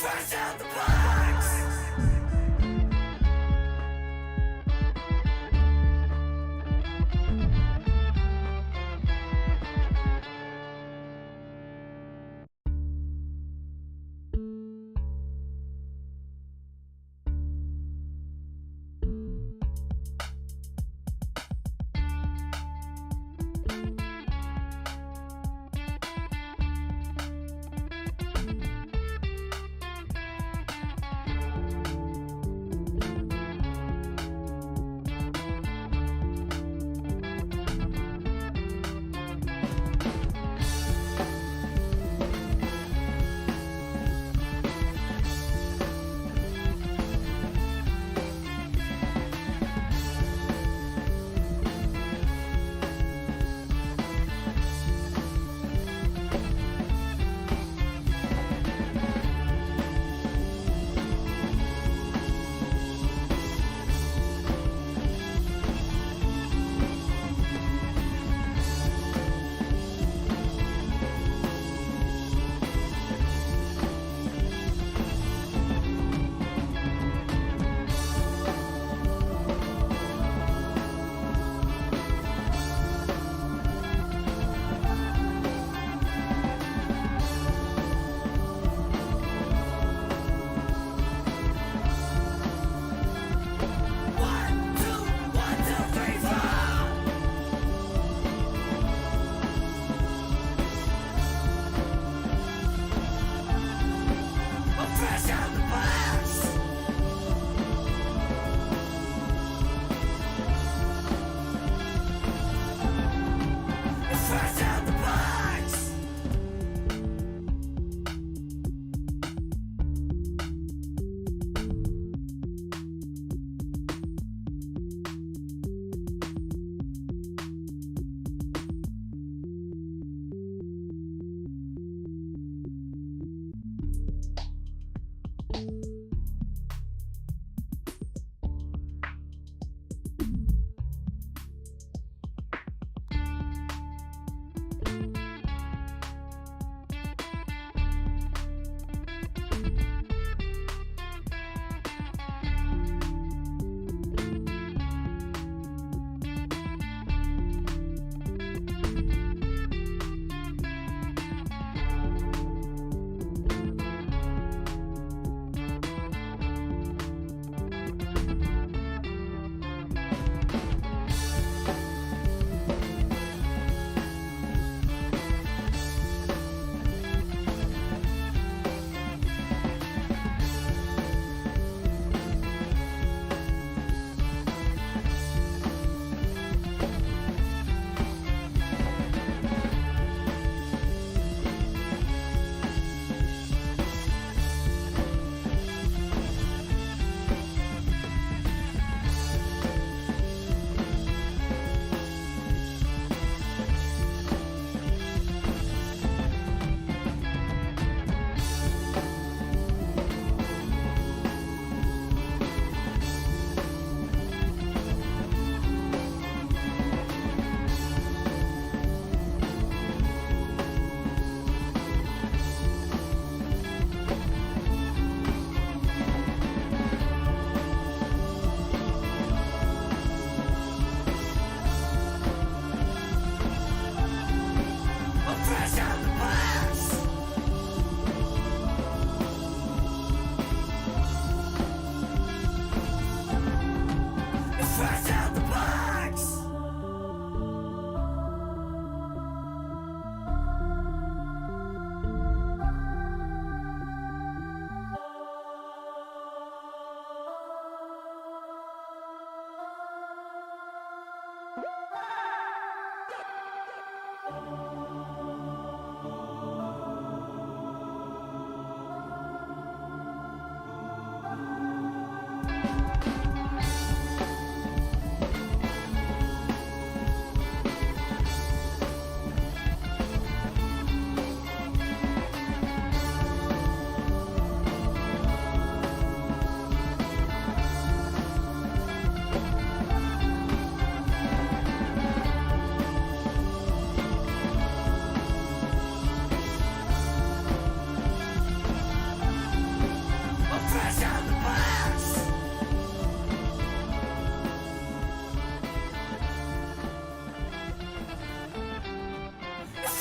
Fresh out the box.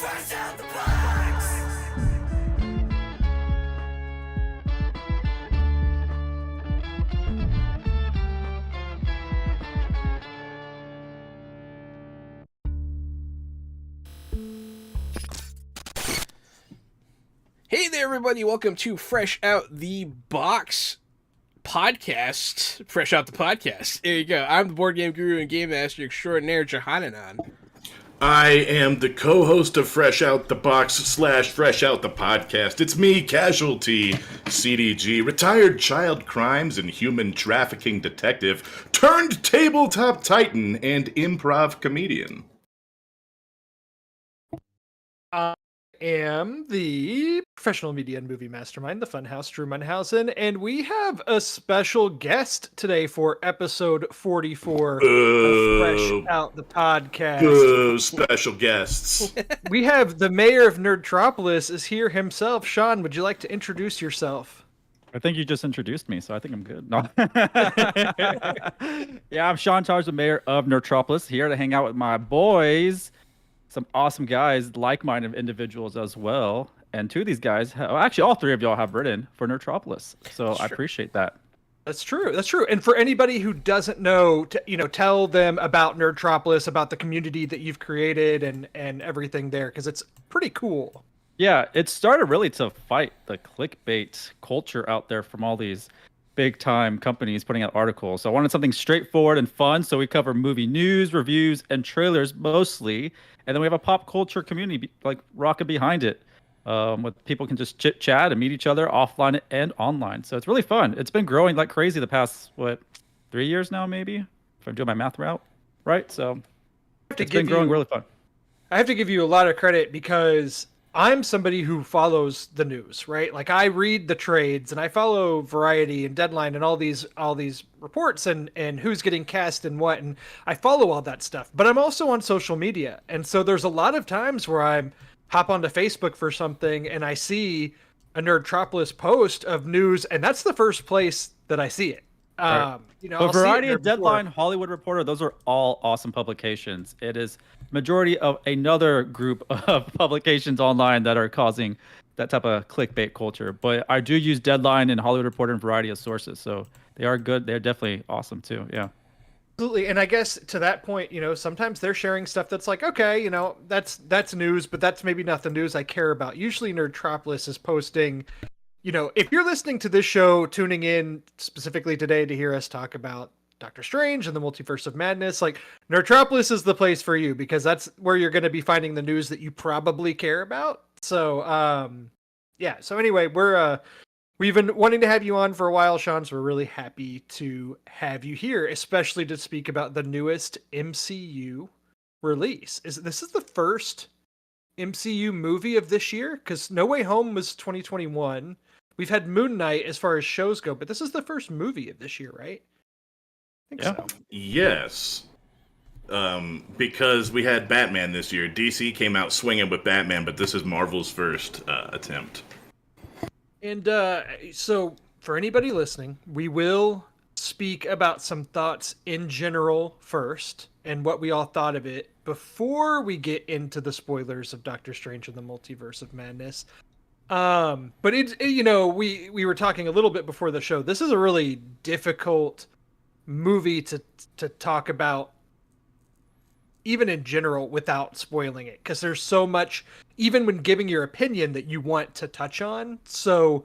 Fresh out the box. Hey there, everybody. Welcome to Fresh Out the Box podcast. Fresh Out the Podcast. There you go. I'm the board game guru and game master extraordinaire, Johananon. I am the co-host of Fresh Out the Box / Fresh Out the Podcast. It's me, Casualty, CDG, retired child crimes and human trafficking detective, turned tabletop titan and improv comedian. Am the professional media and movie mastermind, the Funhouse, Drew Munhausen, and we have a special guest today for episode 44 of Fresh Out the Podcast. Special guests. We have the mayor of Nerdtropolis is here himself. Sean, would you like to introduce yourself? I think you just introduced me, so I think I'm good. No. Yeah, I'm Sean Charles, the mayor of Nerdtropolis, here to hang out with my boys. Some awesome guys, like-minded individuals as well. And two of these guys, actually all three of y'all have written for Nerdtropolis. So I appreciate that. That's true. That's true. And for anybody who doesn't know, tell them about Nerdtropolis, about the community that you've created and everything there, because it's pretty cool. Yeah, it started really to fight the clickbait culture out there from all these big-time companies putting out articles. So I wanted something straightforward and fun, so we cover movie news, reviews, and trailers mostly. And then we have a pop culture community like rocking behind it, where people can just chit chat and meet each other offline and online. So it's really fun. It's been growing like crazy the past 3 years now, maybe, if I'm doing my math right. So it's been growing really fun. I have to give you a lot of credit because I'm somebody who follows the news, right? Like I read the trades and I follow Variety and Deadline and all these reports and who's getting cast and what, and I follow all that stuff. But I'm also on social media, and so there's a lot of times where I hop onto Facebook for something and I see a Nerdtropolis post of news, and that's the first place that I see it. Right. But Variety and Deadline, Hollywood Reporter, those are all awesome publications. It is majority of another group of publications online that are causing that type of clickbait culture. But I do use Deadline and Hollywood Reporter and Variety as sources, so they are good. They're definitely awesome too. Yeah. Absolutely. And I guess to that point, sometimes they're sharing stuff that's like, okay, that's news, but that's maybe not the news I care about. Usually Nerdtropolis is posting, if you're listening to this show, tuning in specifically today to hear us talk about Doctor Strange and the Multiverse of Madness, like Nerdtropolis is the place for you because that's where you're going to be finding the news that you probably care about. So, yeah. So anyway, we've been wanting to have you on for a while, Sean, so we're really happy to have you here, especially to speak about the newest MCU release. This is the first MCU movie of this year? Because No Way Home was 2021. We've had Moon Knight as far as shows go, but this is the first movie of this year, right? I think so. Yes. Because we had Batman this year. DC came out swinging with Batman, but this is Marvel's first attempt. And so for anybody listening, we will speak about some thoughts in general first and what we all thought of it before we get into the spoilers of Doctor Strange and the Multiverse of Madness. But we were talking a little bit before the show. This is a really difficult movie to talk about, even in general, without spoiling it, because there's so much, even when giving your opinion, that you want to touch on. So,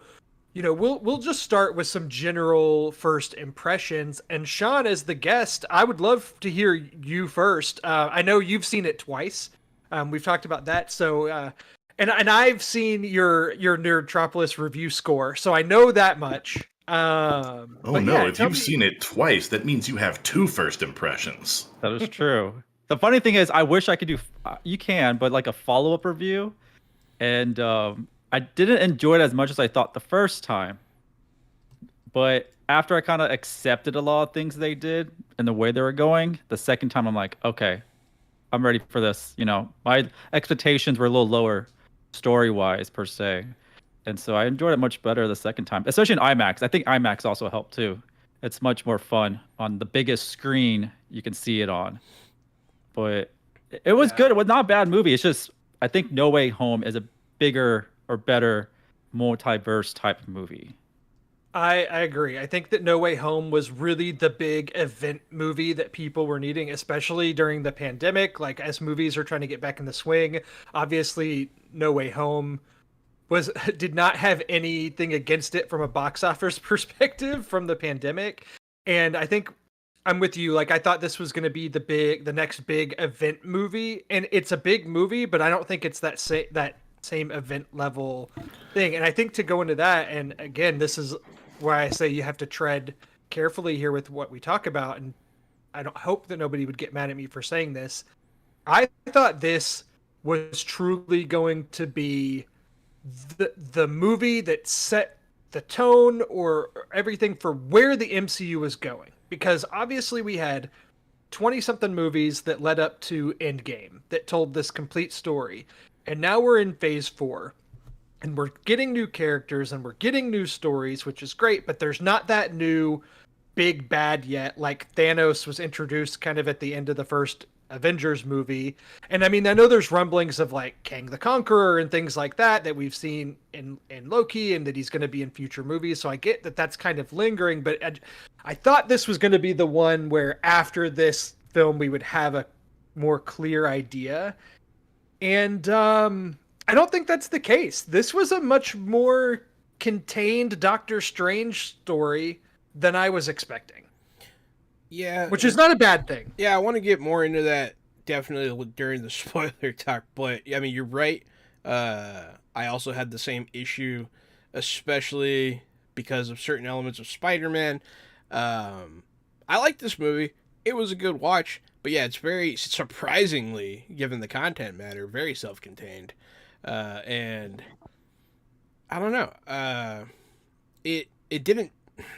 we'll just start with some general first impressions. And Sean, as the guest, I would love to hear you first. I know you've seen it twice. We've talked about that. So, and I've seen your Nerdtropolis review score, so I know that much. If you've seen it twice, that means you have two first impressions. That is true. The funny thing is, I wish I could do, you can, but like a follow-up review. And I didn't enjoy it as much as I thought the first time. But after I kind of accepted a lot of things they did and the way they were going, the second time I'm like, okay, I'm ready for this. My expectations were a little lower story-wise per se. And so I enjoyed it much better the second time, especially in IMAX. I think IMAX also helped too. It's much more fun on the biggest screen you can see it on. But it was good. It was not a bad movie. It's just I think No Way Home is a bigger or better multiverse type of movie. I agree. I think that No Way Home was really the big event movie that people were needing, especially during the pandemic. Like, as movies are trying to get back in the swing, obviously No Way Home did not have anything against it from a box office perspective from the pandemic. And I think I'm with you. Like, I thought this was going to be the next big event movie, and it's a big movie, but I don't think it's that same event level thing. And I think to go into that, and again, this is why I say you have to tread carefully here with what we talk about. And I don't hope that nobody would get mad at me for saying this. I thought this was truly going to be the movie that set the tone or everything for where the MCU was going. Because obviously we had 20-something movies that led up to Endgame that told this complete story. And now we're in phase 4. And we're getting new characters and we're getting new stories, which is great, but there's not that new big bad yet. Like Thanos was introduced kind of at the end of the first Avengers movie. And I mean, I know there's rumblings of like Kang the Conqueror and things like that we've seen in Loki, and that he's going to be in future movies. So I get that that's kind of lingering, but I thought this was going to be the one where after this film, we would have a more clear idea. And, I don't think that's the case. This was a much more contained Doctor Strange story than I was expecting. Yeah. Which is not a bad thing. Yeah, I want to get more into that definitely during the spoiler talk, but I mean, you're right. I also had the same issue, especially because of certain elements of Spider-Man. I like this movie. It was a good watch, but yeah, it's very surprisingly, given the content matter, very self-contained. And I don't know. It didn't.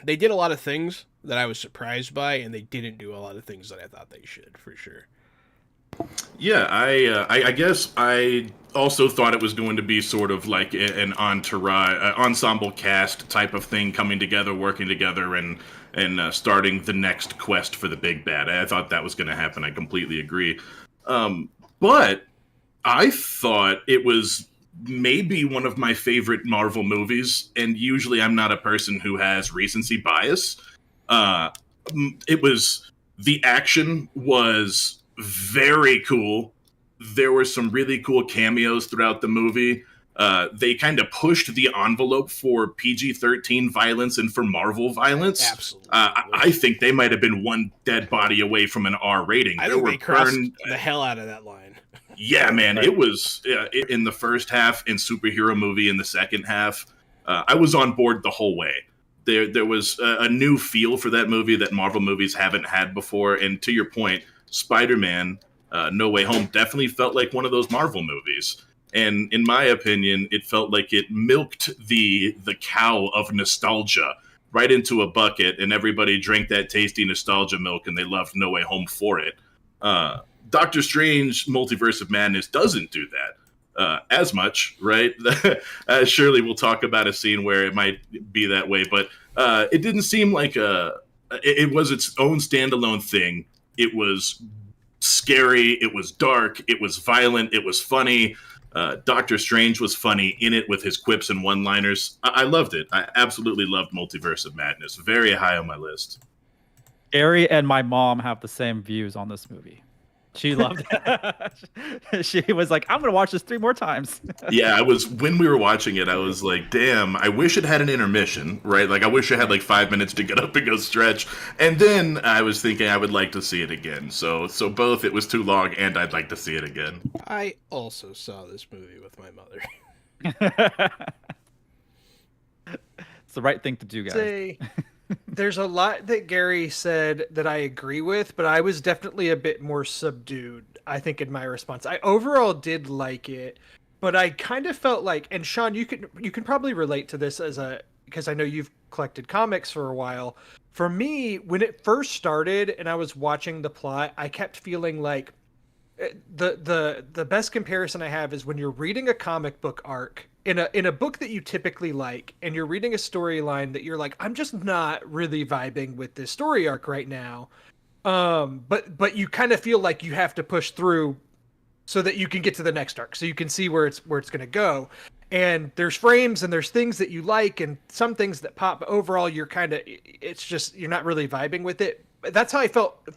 They did a lot of things that I was surprised by, and they didn't do a lot of things that I thought they should, for sure. Yeah, I guess I also thought it was going to be sort of like an ensemble cast type of thing, coming together, working together, and starting the next quest for the big bad. I thought that was going to happen. I completely agree. But I thought it was maybe one of my favorite Marvel movies, and usually I'm not a person who has recency bias. The action was very cool. There were some really cool cameos throughout the movie. They kind of pushed the envelope for PG-13 violence and for Marvel violence. Absolutely. I think they might have been one dead body away from an R rating. I think they crossed the hell out of that line. Yeah, man, it was in the first half and superhero movie in the second half. I was on board the whole way. There was a new feel for that movie that Marvel movies haven't had before. And to your point, Spider-Man, No Way Home definitely felt like one of those Marvel movies. And in my opinion, it felt like it milked the cow of nostalgia right into a bucket, and everybody drank that tasty nostalgia milk, and they loved No Way Home for it. Doctor Strange Multiverse of Madness doesn't do that as much, right? Surely we'll talk about a scene where it might be that way, but it didn't seem like it was its own standalone thing. It was scary, it was dark, it was violent, it was funny. Doctor Strange was funny in it with his quips and one-liners. I loved it. I absolutely loved Multiverse of Madness. Very high on my list. Ari and my mom have the same views on this movie. She loved it. She was like, I'm going to watch this 3 more times. Yeah, when we were watching it, I was like, damn, I wish it had an intermission, right? Like, I wish I had like 5 minutes to get up and go stretch. And then I was thinking I would like to see it again. So both, it was too long and I'd like to see it again. I also saw this movie with my mother. It's the right thing to do, guys. There's a lot that Gary said that I agree with, but I was definitely a bit more subdued, I think, in my response. I overall did like it, but I kind of felt like, and Sean, you can probably relate to this because I know you've collected comics for a while. For me, when it first started and I was watching the plot, I kept feeling like the best comparison I have is when you're reading a comic book arc in a book that you typically like, and you're reading a storyline that you're like, I'm just not really vibing with this story arc right now. But you kind of feel like you have to push through so that you can get to the next arc, so you can see where it's going to go. And there's frames and there's things that you like and some things that pop, but overall you're kind of, it's just, you're not really vibing with it. That's how I felt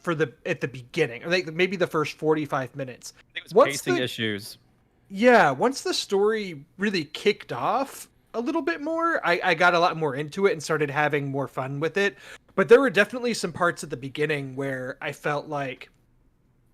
at the beginning, or like maybe the first 45 minutes. I think it was pacing issues. Yeah, once the story really kicked off a little bit more, I got a lot more into it and started having more fun with it. But there were definitely some parts at the beginning where I felt like,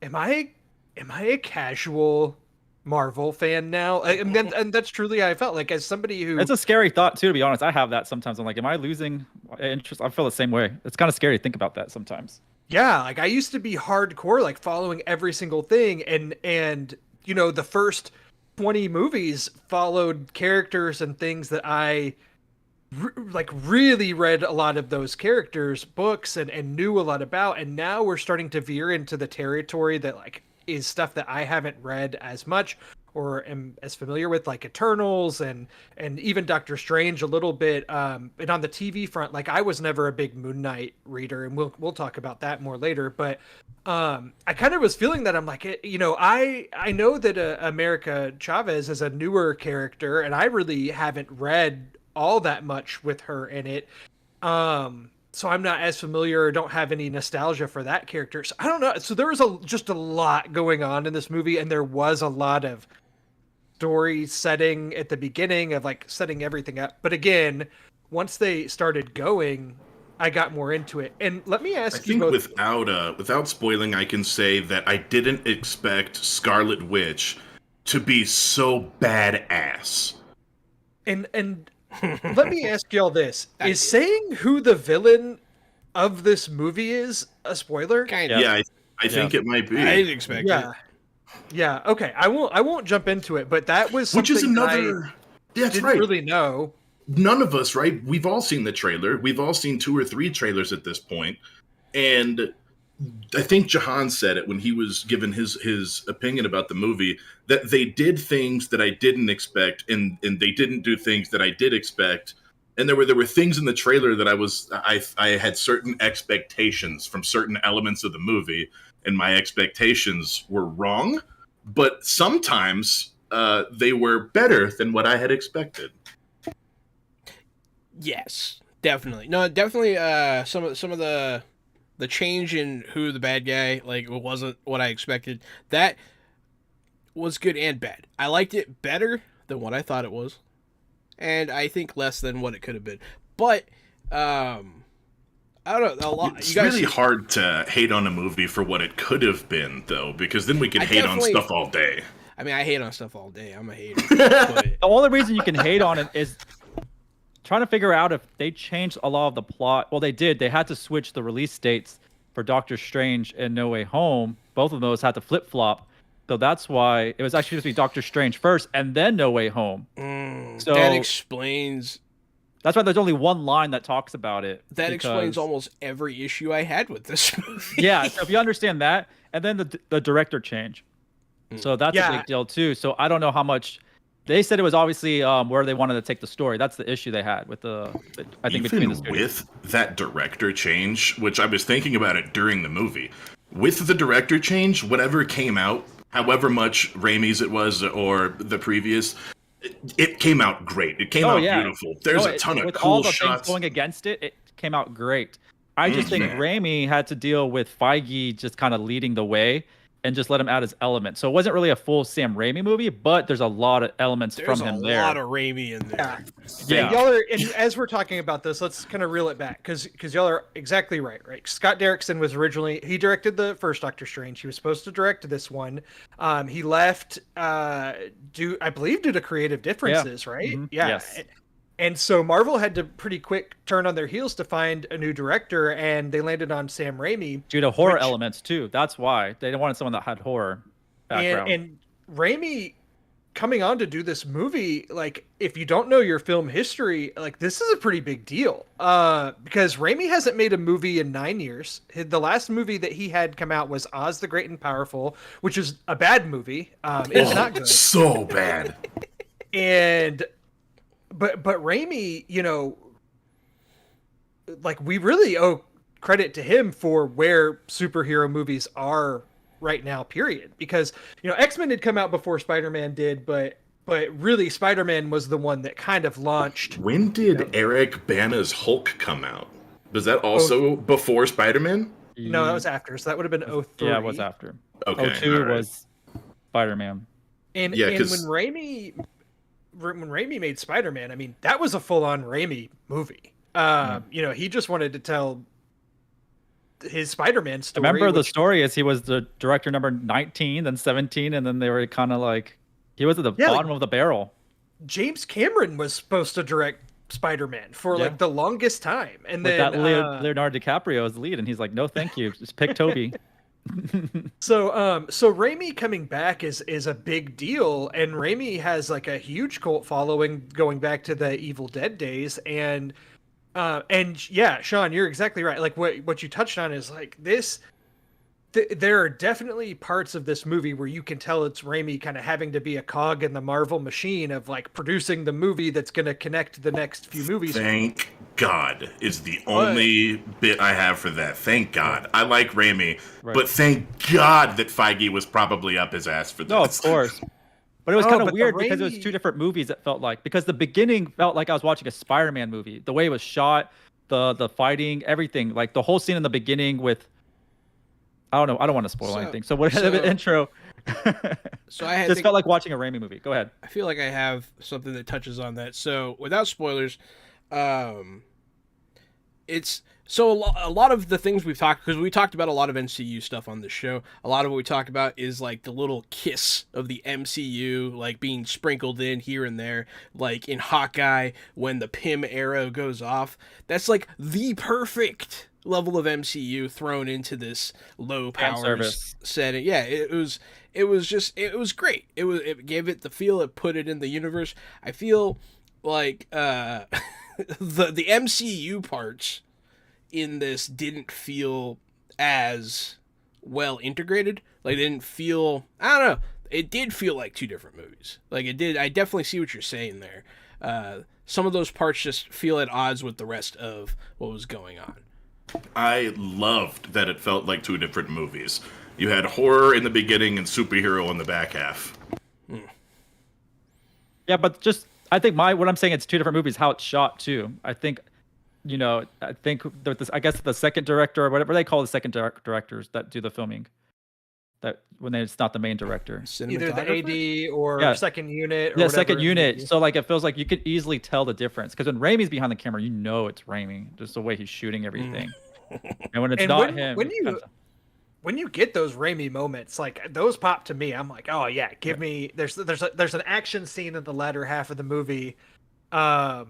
am I a casual Marvel fan now? And that's truly how I felt, like, as somebody who... It's a scary thought too, to be honest. I have that sometimes. I'm like, am I losing interest? I feel the same way. It's kind of scary to think about that sometimes. Yeah, like I used to be hardcore, like following every single thing, and you know, the first 20 movies followed characters and things that I really read a lot of those characters' books and knew a lot about, and now we're starting to veer into the territory that like is stuff that I haven't read as much or am as familiar with, like Eternals and even Doctor Strange a little bit. And on the TV front, like I was never a big Moon Knight reader, and we'll talk about that more later. But I kind of was feeling that I'm like, you know, I know that America Chavez is a newer character, and I really haven't read all that much with her in it. So I'm not as familiar or don't have any nostalgia for that character. So I don't know. So there was just a lot going on in this movie, and there was a lot of story setting at the beginning of like setting everything up. But again, once they started going, I got more into it. And let me ask you both... without spoiling, I can say that I didn't expect Scarlet Witch to be so badass. And let me ask y'all this. Is saying who the villain of this movie is a spoiler? Kind of. Yeah, I think it might be. I didn't expect it. Yeah, okay. I won't jump into it, but that was something Which is another... That's didn't right. really know. None of us, right? We've all seen the trailer. We've all seen 2 or 3 trailers at this point. And I think Jahan said it when he was given his opinion about the movie, that they did things that I didn't expect, and they didn't do things that I did expect. And there were things in the trailer that I had certain expectations from certain elements of the movie, and my expectations were wrong. But sometimes they were better than what I had expected. Yes, definitely. No, definitely. Some of the change in who the bad guy, like, wasn't what I expected. That was good and bad. I liked it better than what I thought it was, and I think less than what it could have been. But I don't know. It's really hard to hate on a movie for what it could have been, though, because then we can hate on stuff all day. I mean, I hate on stuff all day. I'm a hater. But... The only reason you can hate on it is trying to figure out if they changed a lot of the plot. Well, they did. They had to switch the release dates for Doctor Strange and No Way Home. Both of those had to flip-flop. So that's why it was actually supposed to be Doctor Strange first and then No Way Home. So that explains... That's why there's only one line that talks about it. That explains almost every issue I had with this movie. Yeah, so if you understand that, and then the director change. So that's a big deal too. So I don't know how much... They said it was obviously where they wanted to take the story. That's the issue they had with I think between the studios. With that director change, which I was thinking about it during the movie, with the director change, whatever came out, however much Raimi's it was or the previous, it came out great. It came out beautiful. There's a ton of with cool all the shots. Things going against it, it came out great. I just think Raimi had to deal with Feige just kind of leading the way and just let him add his element. So it wasn't really a full Sam Raimi movie, but there's a lot of elements from him there. There's a lot of Raimi in there. Yeah. Y'all are, and as we're talking about this, let's kind of reel it back because y'all are exactly right. Scott Derrickson was he directed the first Doctor Strange. He was supposed to direct this one. He left I believe due to creative differences, right? Mm-hmm. Yeah. Yes. And so Marvel had to pretty quick turn on their heels to find a new director, and they landed on Sam Raimi. Due to horror elements, too. That's why. They wanted someone that had horror background. And Raimi coming on to do this movie, like, if you don't know your film history, like, this is a pretty big deal. Because Raimi hasn't made a movie in 9 years. The last movie that he had come out was Oz the Great and Powerful, which is a bad movie. It's not good. So bad. But Raimi, you know, like, we really owe credit to him for where superhero movies are right now, period. Because, X-Men had come out before Spider-Man did, but really Spider-Man was the one that kind of launched. When did Eric Bana's Hulk come out? Was that also before Spider-Man? No, that was after. So that would have been 03. Yeah, it was after. Okay, 02 all right. was Spider-Man. And, Yeah, and 'cause- when Raimi made Spider-Man, I mean, that was a full-on Raimi movie. He just wanted to tell his Spider-Man story. Remember, the story is he was the director number 19, then 17, and then they were kind of like, he was at the bottom of the barrel. James Cameron was supposed to direct Spider-Man for like the longest time, and With then that Leonardo DiCaprio as the lead, and he's like, no, thank you, just pick Toby. So Raimi coming back is a big deal, and Raimi has like a huge cult following going back to the Evil Dead days, and yeah, Sean, you're exactly right. Like what you touched on is like this. There are definitely parts of this movie where you can tell it's Raimi kind of having to be a cog in the Marvel machine of like producing the movie that's going to connect the next few movies. Thank God is the only bit I have for that. Thank God. I like Raimi, but thank God that Feige was probably up his ass for this. No, of course. But it was kind of but the weird because it was Raimi- two different movies, it felt like. Because the beginning felt like I was watching a Spider-Man movie. The way it was shot, the fighting, everything. Like the whole scene in the beginning with, I don't know, I don't want to spoil anything. So whatever the intro. So I had just felt like watching a Raimi movie. Go ahead. I feel like I have something that touches on that. So without spoilers, it's so a lot of the things we've talked, because we talked about a lot of MCU stuff on this show. A lot of what we talk about is like the little kiss of the MCU, like being sprinkled in here and there, like in Hawkeye when the Pym arrow goes off. That's like the perfect level of MCU thrown into this low power service setting. Yeah, it was great. It gave it the feel, it put it in the universe. I feel like the MCU parts in this didn't feel as well integrated. Like, they didn't feel, I don't know, it did feel like two different movies. Like, it did. I definitely see what you're saying there. Some of those parts just feel at odds with the rest of what was going on. I loved that it felt like two different movies. You had horror in the beginning and superhero in the back half. Yeah, but just, I think what I'm saying, it's two different movies, how it's shot too. I think, I guess the second director, or whatever they call the second directors that do the filming, that when it's not the main director. Either the AD or second unit. Or yeah, second unit. So like it feels like you could easily tell the difference, because when Raimi's behind the camera, it's Raimi, just the way he's shooting everything. And when it's not him, when you get those Raimi moments, like those pop to me. I'm like, oh yeah, give me. There's an action scene in the latter half of the movie that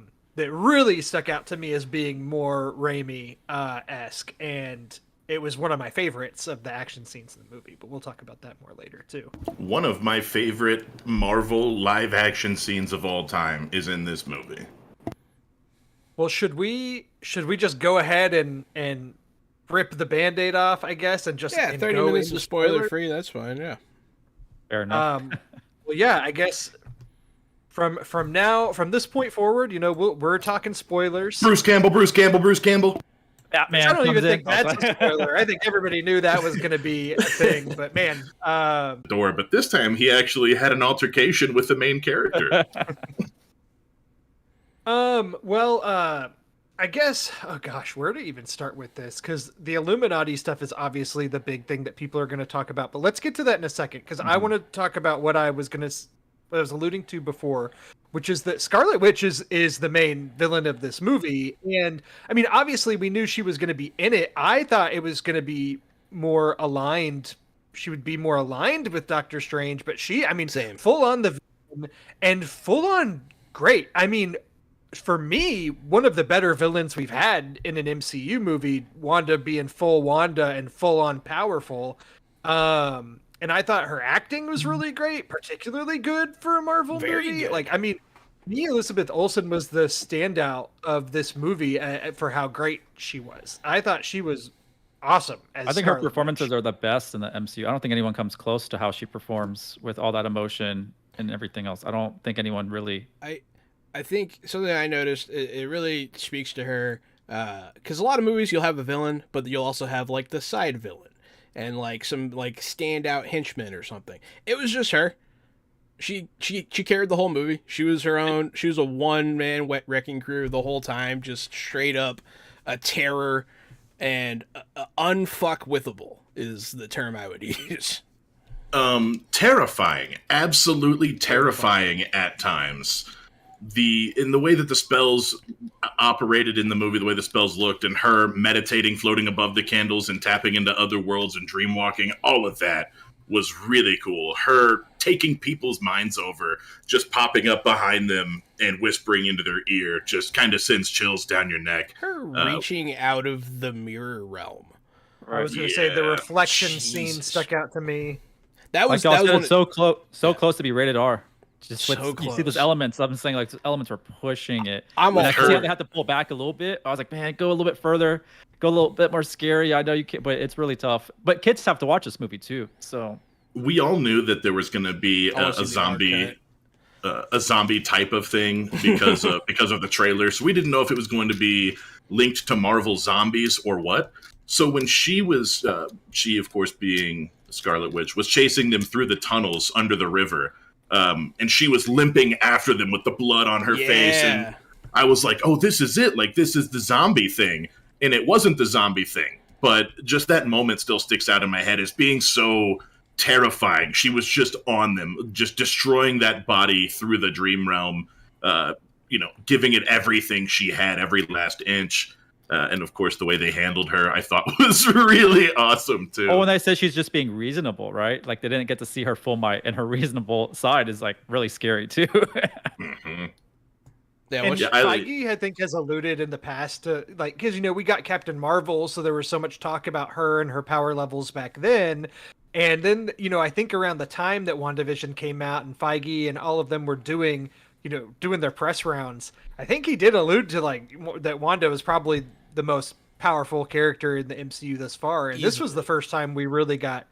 really stuck out to me as being more Raimi esque, and it was one of my favorites of the action scenes in the movie. But we'll talk about that more later too. One of my favorite Marvel live action scenes of all time is in this movie. Well, should we just go ahead and rip the Band-Aid off, I guess, and just 30 go minutes into of spoiler free. That's fine. Yeah. Fair enough. Well, yeah, I guess from this point forward, we're talking spoilers. Bruce Campbell. Batman I don't even comes in. think that's a spoiler. I think everybody knew that was going to be a thing. But man, But this time he actually had an altercation with the main character. I guess, oh gosh, where to even start with this? Because the Illuminati stuff is obviously the big thing that people are going to talk about. But let's get to that in a second, because I want to talk about what I was alluding to before, which is that Scarlet Witch is the main villain of this movie. And I mean, obviously we knew she was going to be in it. I thought it was going to be more aligned. She would be more aligned with Doctor Strange, but Same. Full on the villain and full on great. I mean, for me, one of the better villains we've had in an MCU movie, Wanda being full Wanda and full on powerful. And I thought her acting was really great, particularly good for a Marvel movie. Good. Like, I mean, me, Elizabeth Olsen was the standout of this movie for how great she was. I thought she was awesome. I think her performances are the best in the MCU. I don't think anyone comes close to how she performs with all that emotion and everything else. I don't think anyone really. I think something I noticed, it really speaks to her, because a lot of movies you'll have a villain, but you'll also have like the side villain. and like some like standout henchmen or something. It was just her. She carried the whole movie. She was her own. She was a one-man wrecking crew the whole time, just straight up a terror and unfuckwithable is the term I would use. Terrifying, absolutely terrifying at times. In the way that the spells operated in the movie, the way the spells looked, and her meditating, floating above the candles and tapping into other worlds and dream walking, all of that was really cool. Her taking people's minds over, just popping up behind them and whispering into their ear, just kind of sends chills down your neck. Her reaching out of the mirror realm. I was going to say the reflection scene stuck out to me. That was so close to be rated R. Just so with, close. You see those elements. I'm saying like the elements were pushing it. I'm when all I for see it. how they had to pull back a little bit. I was like, man, go a little bit further, go a little bit more scary. I know you can't, but it's really tough. But kids have to watch this movie too. So we all knew that there was going to be a zombie type of thing because of the trailer. So we didn't know if it was going to be linked to Marvel zombies or what. So when she of course being Scarlet Witch, was chasing them through the tunnels under the river, and she was limping after them with the blood on her face, and I was like, oh, this is it. Like, this is the zombie thing. And it wasn't the zombie thing, but just that moment still sticks out in my head as being so terrifying. She was just on them, just destroying that body through the dream realm, giving it everything she had, every last inch. And of course, the way they handled her, I thought was really awesome too. Oh, when they said she's just being reasonable, right? Like they didn't get to see her full might, and her reasonable side is like really scary too. Mm-hmm. Yeah, and Feige, I think, has alluded in the past to, like, because we got Captain Marvel, so there was so much talk about her and her power levels back then. And then, I think around the time that WandaVision came out and Feige and all of them were doing their press rounds, I think he did allude to like that Wanda was probably the most powerful character in the MCU thus far, and this was the first time we really got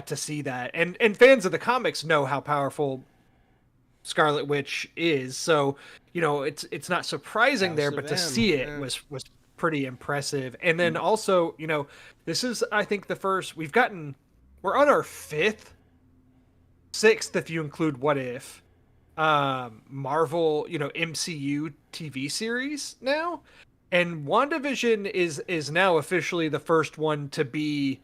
to see that. And fans of the comics know how powerful Scarlet Witch is, so it's not surprising there, but to see it was pretty impressive. And then also, this is, I think, the first we're on our sixth if you include What If Marvel MCU TV series now, and WandaVision is now officially the first one to be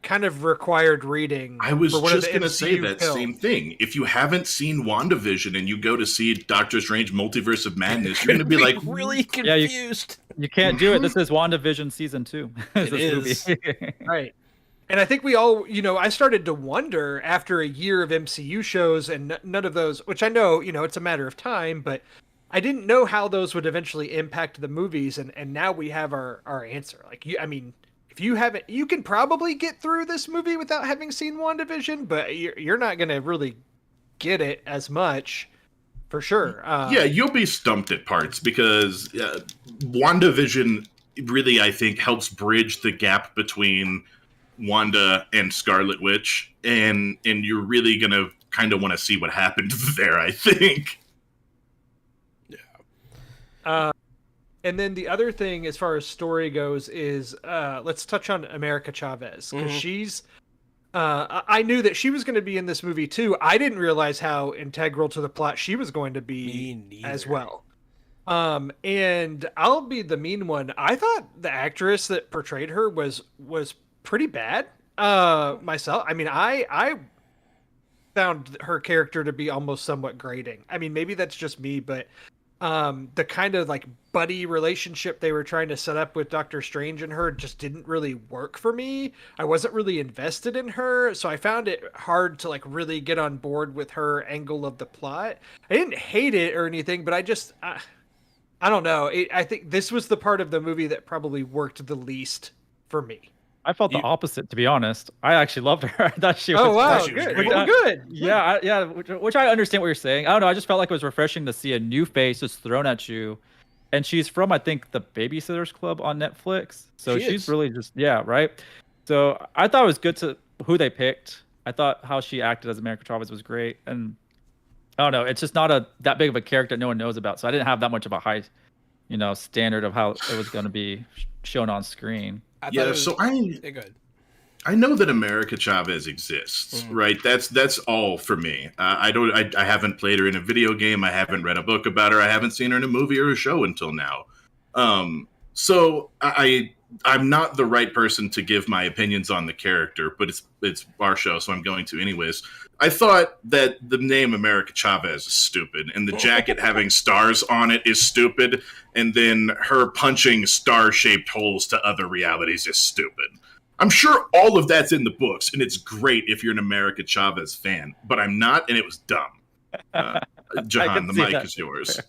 kind of required reading. I was just going to say that same thing. If you haven't seen WandaVision and you go to see Doctor Strange Multiverse of Madness, you're going to be like really confused. You can't do it. This is WandaVision season 2. It is. Right. And I think we all, I started to wonder after a year of MCU shows and none of those, which I know, it's a matter of time, but I didn't know how those would eventually impact the movies. And now we have our answer. Like, if you haven't, you can probably get through this movie without having seen WandaVision, but you're not going to really get it as much for sure. Yeah, you'll be stumped at parts because WandaVision really, I think, helps bridge the gap between Wanda and Scarlet Witch, and you're really gonna kind of want to see what happened there, I think. Yeah. And then the other thing, as far as story goes, is let's touch on America Chavez, because she's. I knew that she was going to be in this movie too. I didn't realize how integral to the plot she was going to be as well. And I'll be the mean one. I thought the actress that portrayed her was pretty bad myself. I mean, I found her character to be almost somewhat grating. I mean, maybe that's just me, but the kind of like buddy relationship they were trying to set up with Doctor Strange and her just didn't really work for me. I wasn't really invested in her, so I found it hard to like really get on board with her angle of the plot. I didn't hate it or anything, but I don't know. I think this was the part of the movie that probably worked the least for me. I felt the opposite, to be honest. I actually loved her. I thought she was. Oh wow, she was good. great. Well, good. Yeah, which I understand what you're saying. I don't know. I just felt like it was refreshing to see a new face just thrown at you, and she's from, I think, the Babysitters Club on Netflix. So she's really just right. So I thought it was good to who they picked. I thought how she acted as America Chavez was great, and I don't know. It's just not that big of a character no one knows about. So I didn't have that much of a high, standard of how it was going to be shown on screen. I I know that America Chavez exists, right? That's all for me. I haven't played her in a video game. I haven't read a book about her. I haven't seen her in a movie or a show until now. So I'm not the right person to give my opinions on the character, but it's our show, so I'm going to anyways. I thought that the name America Chavez is stupid, and the jacket having stars on it is stupid, and then her punching star-shaped holes to other realities is stupid. I'm sure all of that's in the books, and it's great if you're an America Chavez fan, but I'm not, and it was dumb. Jahan, the mic is yours.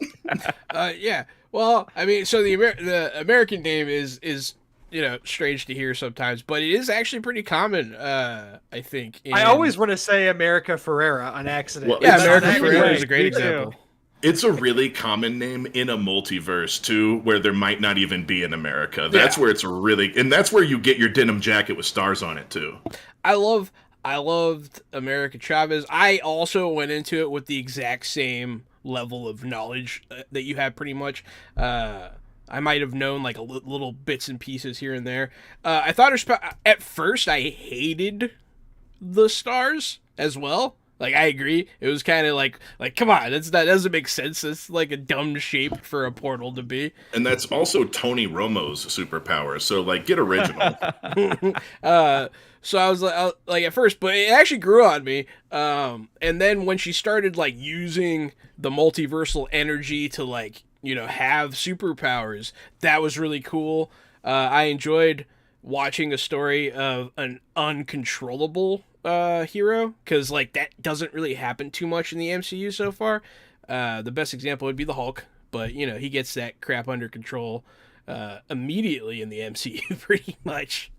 Yeah. Well, I mean, so the American name is strange to hear sometimes, but it is actually pretty common. I think. I always want to say America Ferrera on accident. Well, Yeah, America Ferrera is a great Me example. too. It's a really common name in a multiverse too, where there might not even be an America. That's where it's and that's where you get your denim jacket with stars on it too. I loved America Chavez. I also went into it with the exact same level of knowledge that you have, pretty much. I might have known like little bits and pieces here and there. I thought at first I hated the stars as well. Like, I agree. It was kind of like come on, that doesn't make sense. It's like a dumb shape for a portal to be. And that's also Tony Romo's superpower. So like, get original. So I was like at first, but it actually grew on me. And then when she started like using the multiversal energy to like, have superpowers, that was really cool. I enjoyed watching a story of an uncontrollable hero, because like that doesn't really happen too much in the MCU so far. The best example would be the Hulk, but he gets that crap under control immediately in the MCU pretty much.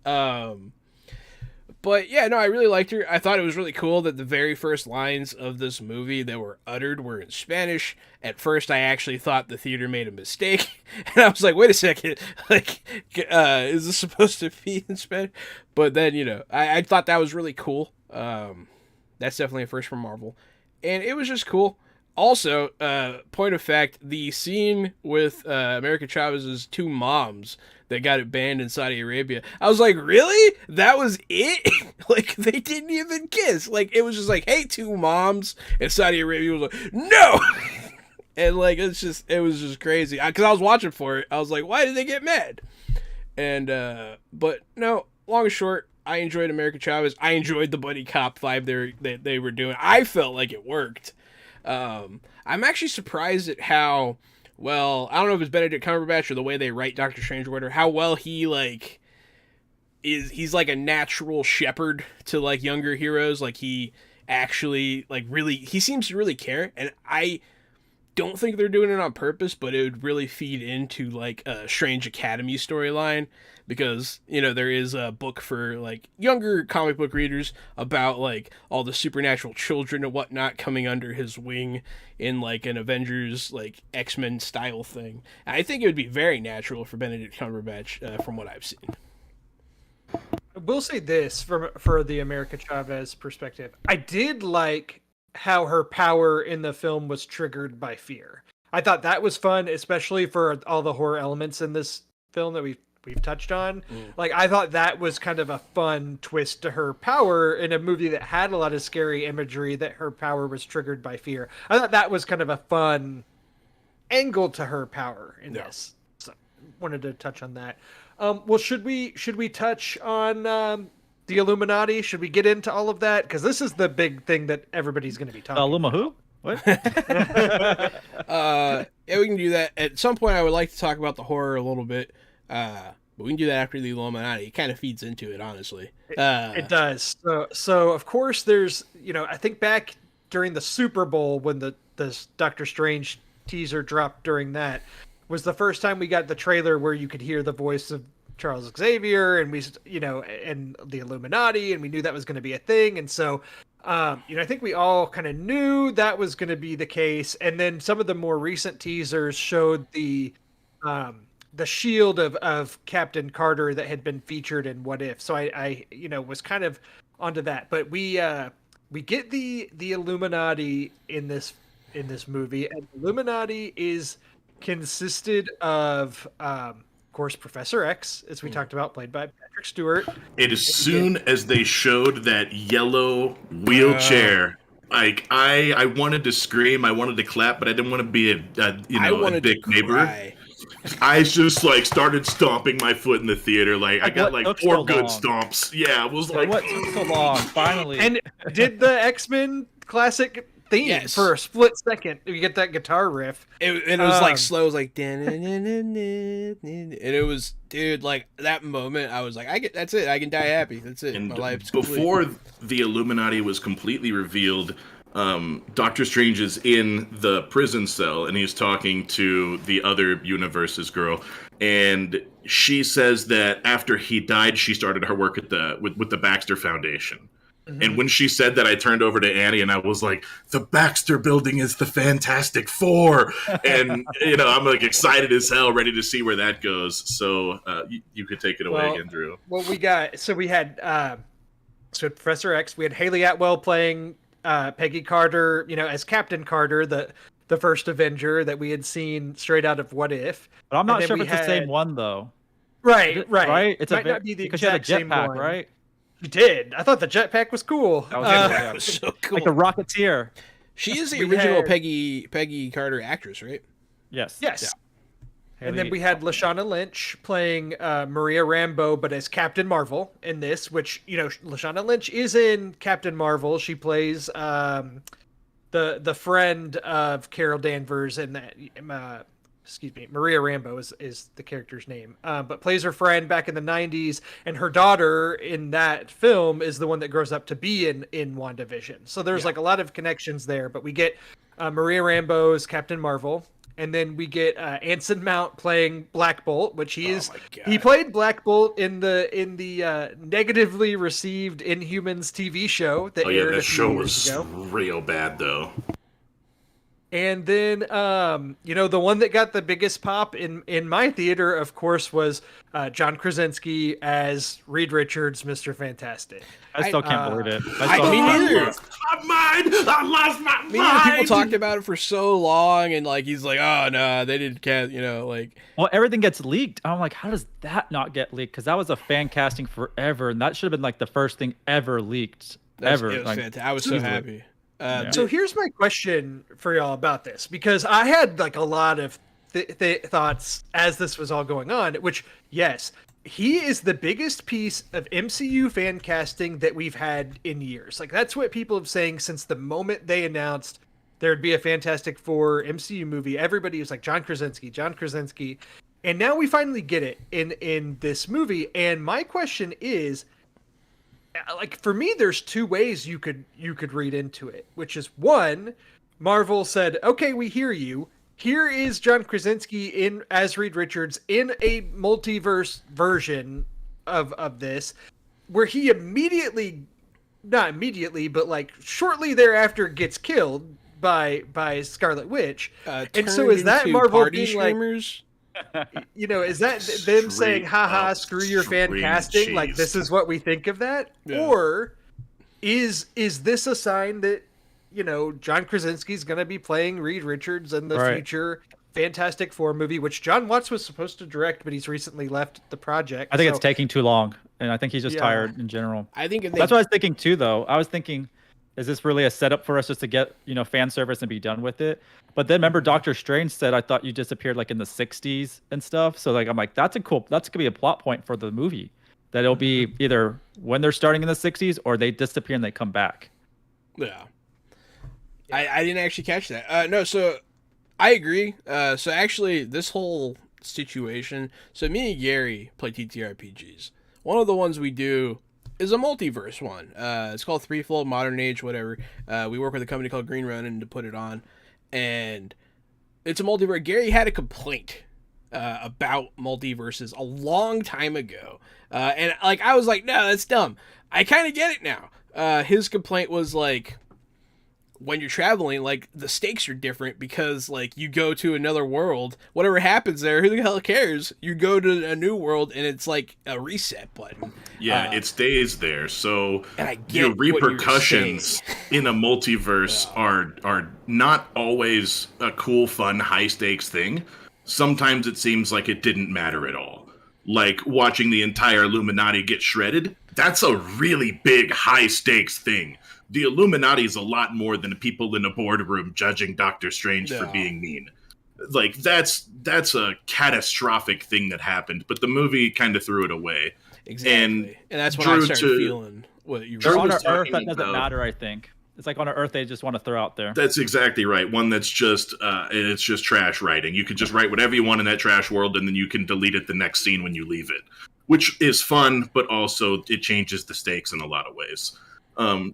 But yeah, no, I really liked her. I thought it was really cool that the very first lines of this movie that were uttered were in Spanish. At first, I actually thought the theater made a mistake, and I was like, wait a second, like, is this supposed to be in Spanish? But then, I thought that was really cool. That's definitely a first for Marvel, and it was just cool. Also, point of fact, the scene with America Chavez's two moms that got it banned in Saudi Arabia, I was like, really? That was it? Like, they didn't even kiss. Like, it was just like, hey, two moms, and Saudi Arabia was like, no! And like, it was just crazy. Because I was watching for it. I was like, why did they get mad? And, but no, long and short, I enjoyed America Chavez. I enjoyed the buddy cop vibe they were doing. I felt like it worked. I'm actually surprised at how well, I don't know if it's Benedict Cumberbatch or the way they write Doctor Strange or whatever, how well he like he's like a natural shepherd to like younger heroes. Like, he actually like really, he seems to really care, and I don't think they're doing it on purpose, but it would really feed into like a Strange Academy storyline, because there is a book for like younger comic book readers about like all the supernatural children and whatnot coming under his wing in like an Avengers like X-Men style thing. And I think it would be very natural for Benedict Cumberbatch from what I've seen. I will say this for the America Chavez perspective. I did like how her power in the film was triggered by fear. I thought that was fun, especially for all the horror elements in this film that we've touched on. Like, I thought that was kind of a fun twist to her power in a movie that had a lot of scary imagery, that her power was triggered by fear. I thought that was kind of a fun angle to her power in this. So wanted to touch on that. Well, should we touch on the Illuminati? Should we get into all of that? Because this is the big thing that everybody's going to be talking about. Who? What? Yeah, we can do that. At some point, I would like to talk about the horror a little bit. But we can do that after the Illuminati. It kind of feeds into it, honestly. It does. So of course, there's, I think back during the Super Bowl when the Doctor Strange teaser dropped, during that was the first time we got the trailer where you could hear the voice of Charles Xavier, and we, and the Illuminati, and we knew that was going to be a thing. And so, I think we all kind of knew that was going to be the case. And then some of the more recent teasers showed the shield of Captain Carter that had been featured in What If. So I was kind of onto that. But we get the Illuminati in this movie, and Illuminati consisted of of course, Professor X, as we talked about, played by Patrick Stewart. And as soon as they showed that yellow wheelchair, like I wanted to scream, I wanted to clap, but I didn't want to be a big neighbor. Cry. I just like started stomping my foot in the theater. Like I got like 4 good stomps. Yeah, it was like What took so long? Finally. And did the X-Men classic theme for a split second. You get that guitar riff. It was like slow. It was like, and it was, dude, like that moment. I was like, that's it. I can die happy. That's it. And my life's before complete. the Illuminati was completely revealed, Doctor Strange is in the prison cell and he's talking to the other universe's girl, and she says that after he died, she started her work at with the Baxter Foundation. And when she said that, I turned over to Annie and I was like, the Baxter building is the Fantastic Four. And, I'm like excited as hell, ready to see where that goes. So you could take it away again, Drew. Well, we had Professor X, we had Haley Atwell playing Peggy Carter, as Captain Carter, the first Avenger that we had seen straight out of What If. But I'm not sure if it's the same one, though. Right. Right? It's might not be the because she had a exact same jetpack, one. right? You did. I thought the jetpack was cool. That was so cool. Like the Rocketeer. She is the original Peggy Carter actress, right? Yes. Yes. Yeah. And then we had Lashana Lynch playing Maria Rambeau, but as Captain Marvel in this, which, Lashana Lynch is in Captain Marvel. She plays the friend of Carol Danvers in that. Maria Rambeau is the character's name, but plays her friend back in the 90s, and her daughter in that film is the one that grows up to be in WandaVision. So there's like a lot of connections there, but we get Maria Rambeau's Captain Marvel, and then we get Anson Mount playing Black Bolt, which he played Black Bolt in the negatively received Inhumans TV show that aired that a few show years was ago. real bad though. And then, the one that got the biggest pop in my theater, of course, was John Krasinski as Reed Richards, Mr. Fantastic. I still can't believe it. Me neither. I lost my mind. People talked about it for so long, and like he's like, oh no, they didn't cast, like. Well, everything gets leaked. I'm like, how does that not get leaked? Because that was a fan casting forever, and that should have been like the first thing ever leaked. It was Like, fantastic. I was so happy. So here's my question for y'all about this, because I had like a lot of thoughts as this was all going on, which, yes, he is the biggest piece of MCU fan casting that we've had in years. Like, that's what people have saying since the moment they announced there'd be a Fantastic Four MCU movie. Everybody was like, John Krasinski. And now we finally get it in this movie. And my question is, like, for me, there's 2 ways you could read into it, which is, one, Marvel said, okay, we hear you. Here is John Krasinski as Reed Richards in a multiverse version of this, where he not immediately, but like shortly thereafter gets killed by Scarlet Witch. And so is that Marvel being streamers? Is that them saying, haha, screw your fan casting, like this is what we think of that? Yeah. Or is this a sign that John Krasinski's going to be playing Reed Richards in the future Fantastic Four movie, which John Watts was supposed to direct, but he's recently left the project. I think it's taking too long, and I think he's just tired in general. I think that's what I was thinking too, though. I was thinking, is this really a setup for us just to get fan service and be done with it? But then remember, Doctor Strange said, I thought you disappeared like in the 60s and stuff. So like I'm like, that's gonna be a plot point for the movie, that it'll be either when they're starting in the 60s or they disappear and they come back. Yeah. I didn't actually catch that. No, so I agree. So actually, this whole situation. So me and Gary play TTRPGs. One of the ones we do is a multiverse one. It's called Threefold Modern Age, whatever. We work with a company called Green Ronin to put it on, and it's a multiverse. Gary had a complaint about multiverses a long time ago, and like I was like, no, that's dumb. I kind of get it now. His complaint was like, when you're traveling, like, the stakes are different because, like, you go to another world, whatever happens there, who the hell cares? You go to a new world, and it's like a reset button. Yeah, it stays there. So your repercussions in a multiverse are not always a cool, fun, high-stakes thing. Sometimes it seems like it didn't matter at all. like watching the entire Illuminati get shredded. That's a really big, high-stakes thing. The Illuminati is a lot more than people in a boardroom judging Doctor Strange for being mean. Like, that's a catastrophic thing that happened, but the movie kind of threw it away. Exactly. And that's when I started feeling what you Drew were on was Earth, that talking doesn't about- matter, I think. It's like on Earth, they just want to throw out there. That's exactly right. One that's just, it's just trash writing. You can just write whatever you want in that trash world, and then you can delete it the next scene when you leave it, which is fun, but also it changes the stakes in a lot of ways.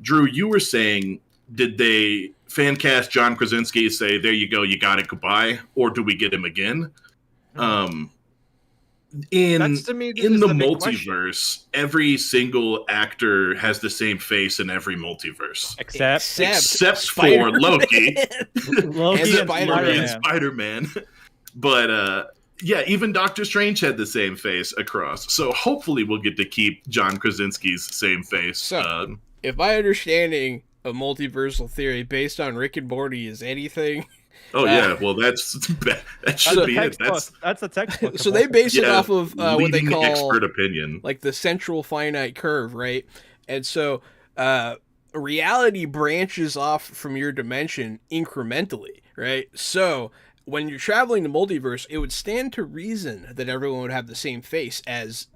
Drew, you were saying, did they fan cast John Krasinski, say, there you go, you got it, goodbye, or do we get him again? In That's, to me, this in is the big question. multiverse, every single actor has the same face in every multiverse. Except for Loki. Loki and Spider-Man. Spider-Man. But yeah, even Doctor Strange had the same face across. So hopefully we'll get to keep John Krasinski's same face. So, if my understanding of multiversal theory based on Rick and Morty is anything... yeah, well that should be it. That's a textbook. So they base it off of what they leading call expert opinion. like the central finite curve, right? And so reality branches off from your dimension incrementally, right? So when you're traveling the multiverse, it would stand to reason that everyone would have the same face as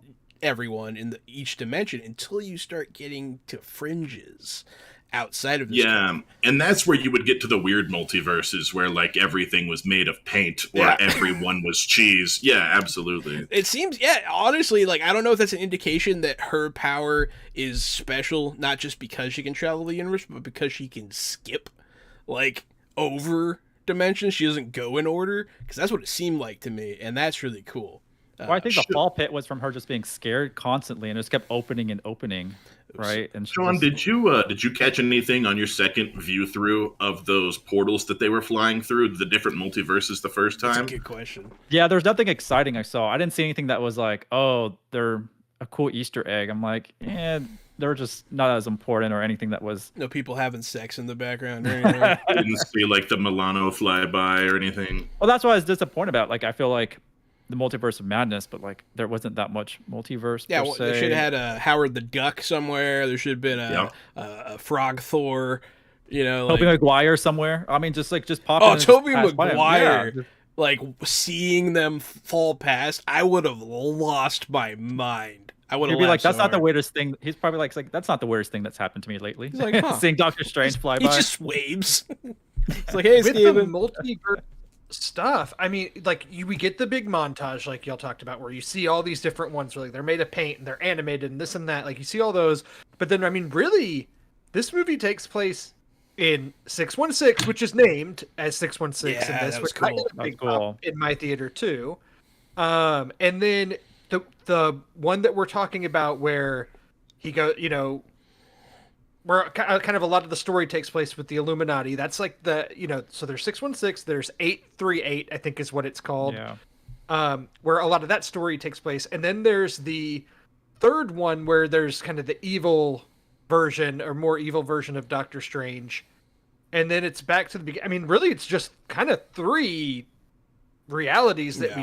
everyone in each dimension until you start getting to fringes outside of this. Yeah, and that's where you would get to the weird multiverses where like everything was made of paint or everyone was cheese. Yeah, absolutely. It seems, honestly, like, I don't know if that's an indication that her power is special, not just because she can travel the universe, but because she can skip, like, over dimensions. She doesn't go in order, because that's what it seemed like to me, and that's really cool. Well, I think the fall pit was from her just being scared constantly, and it just kept opening and opening, right? And Sean, did you catch anything on your second view through of those portals that they were flying through, the different multiverses the first time? That's a good question. Yeah, there's nothing exciting I saw. I didn't see anything that was like, oh, they're a cool Easter egg. I'm like, they're just not as important or anything that was. No people having sex in the background or anything. I didn't see like the Milano flyby or anything. Well, that's what I was disappointed about. Like, I feel like the multiverse of madness, but like there wasn't that much multiverse. Yeah, per se. they should have had a Howard the Duck somewhere. There should have been a Frog Thor. You know, Tobey Maguire somewhere. I mean, just pop. Oh, in and Tobey pass by him. Maguire. Yeah. Like, seeing them fall past, I would have lost my mind. I would He'd have be like, so "That's not the hard. weirdest thing." He's probably like, "That's not the weirdest thing that's happened to me lately." He's like, huh. Seeing Doctor Strange fly He by. just waves. It's like, hey, With the Steven. multiverse stuff, I mean, like, we get the big montage like y'all talked about where you see all these different ones where like they're made of paint and they're animated and this and that, like you see all those, but then I mean really this movie takes place in 616, which is named as 616 Yeah, in this, that was which I cool. get a That was big cool. pop in my theater too. And then the one that we're talking about where he go, you know, where kind of a lot of the story takes place with the Illuminati. That's like the, you know, so there's 616, there's 838, I think is what it's called. Yeah. Where a lot of that story takes place. And then there's the third one where there's kind of the evil version or more evil version of Doctor Strange. And then it's back to the beginning. I mean, really, it's just kind of three realities that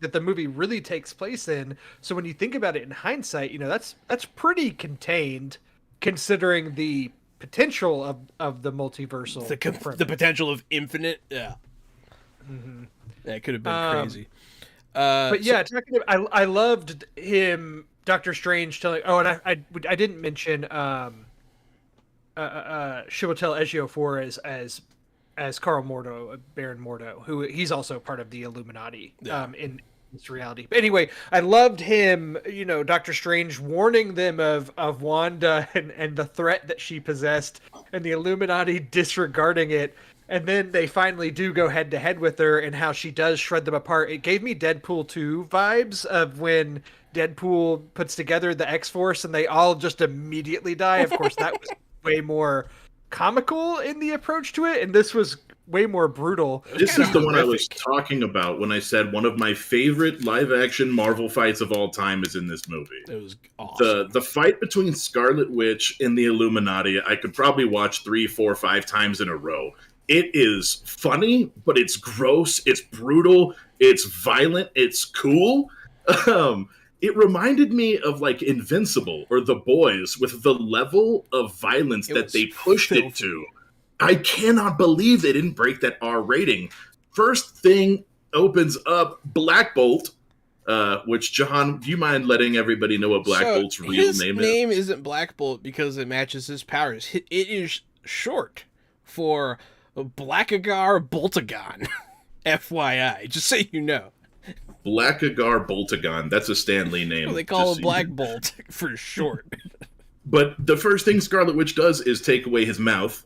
that the movie really takes place in. So when you think about it in hindsight, you know, that's pretty contained considering the potential of the multiversal. The potential of infinite. Yeah. Mm-hmm. That could have been crazy. But yeah, talking about, I loved him, Doctor Strange telling. Oh, and I didn't mention Chiwetel Ejiofor as Carl Mordo, Baron Mordo, who he's also part of the Illuminati in this reality. But anyway, I loved him, you know, Doctor Strange warning them of Wanda and the threat that she possessed, and the Illuminati disregarding it. And then they finally do go head to head with her and how she does shred them apart. It gave me Deadpool 2 vibes of when Deadpool puts together the X-Force and they all just immediately die. Of course, that was way more comical in the approach to it, and this was way more brutal. This is the one I was talking about when I said one of my favorite live-action Marvel fights of all time is in this movie. It was awesome. The fight between Scarlet Witch and the Illuminati, I could probably watch 3, 4, 5 times in a row. It is funny, but it's gross, it's brutal, it's violent, it's cool. It reminded me of like Invincible or The Boys with the level of violence that they pushed it to. I cannot believe they didn't break that R rating. First thing opens up Black Bolt, which, Jahan, do you mind letting everybody know what Black Bolt's real name is? His name isn't Black Bolt because it matches his powers. It is short for Blackagar Boltagon. FYI, just so you know. Blackagar Boltagon. That's a Stan Lee name. Well, they call him Black Bolt for short. But the first thing Scarlet Witch does is take away his mouth.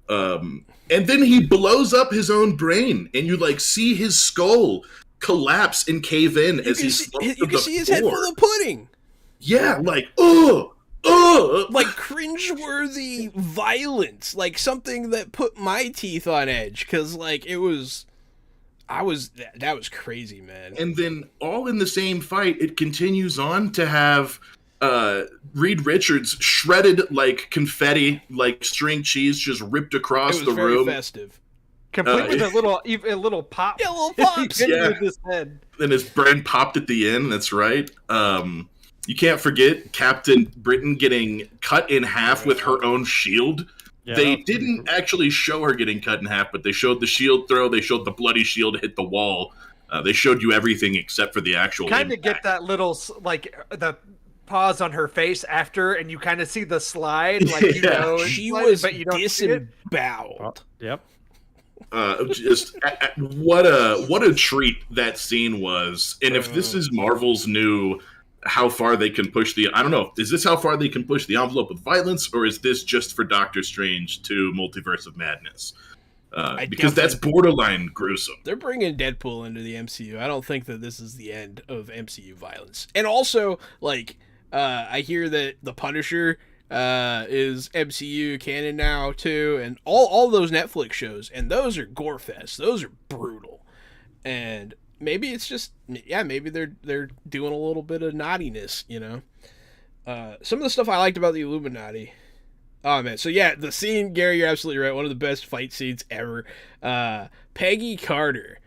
And then he blows up his own brain, and you like see his skull collapse and cave in as he slumps to the floor. You can see his head full of pudding. Yeah, like, like cringeworthy violence, like something that put my teeth on edge, because like that was crazy, man. And then all in the same fight, it continues on to have Reed Richards shredded like confetti, like string cheese, just ripped across the room. It was very festive. Complete with a little pop. Yeah, little pops. Yeah. His head. And his brain popped at the end. That's right. You can't forget Captain Britain getting cut in half with her own shield. Yeah, they didn't actually show her getting cut in half, but they showed the shield throw. They showed the bloody shield hit the wall. They showed you everything except for the actual kind of get that little, like, the pause on her face after, and you kind of see the slide. Like, you know, she slide, was but you don't disemboweled. Yep. Just what a treat that scene was. And if this is Marvel's new how far they can push I don't know, is this how far they can push the envelope with violence, or is this just for Doctor Strange to Multiverse of Madness? Because that's borderline gruesome. They're bringing Deadpool into the MCU. I don't think that this is the end of MCU violence. And also, like, I hear that The Punisher is MCU canon now too, and all those Netflix shows, and those are gore fest. Those are brutal. And maybe it's just, maybe they're doing a little bit of naughtiness, you know. Some of the stuff I liked about the Illuminati. Oh man, so yeah, the scene, Gary, you're absolutely right. One of the best fight scenes ever. Peggy Carter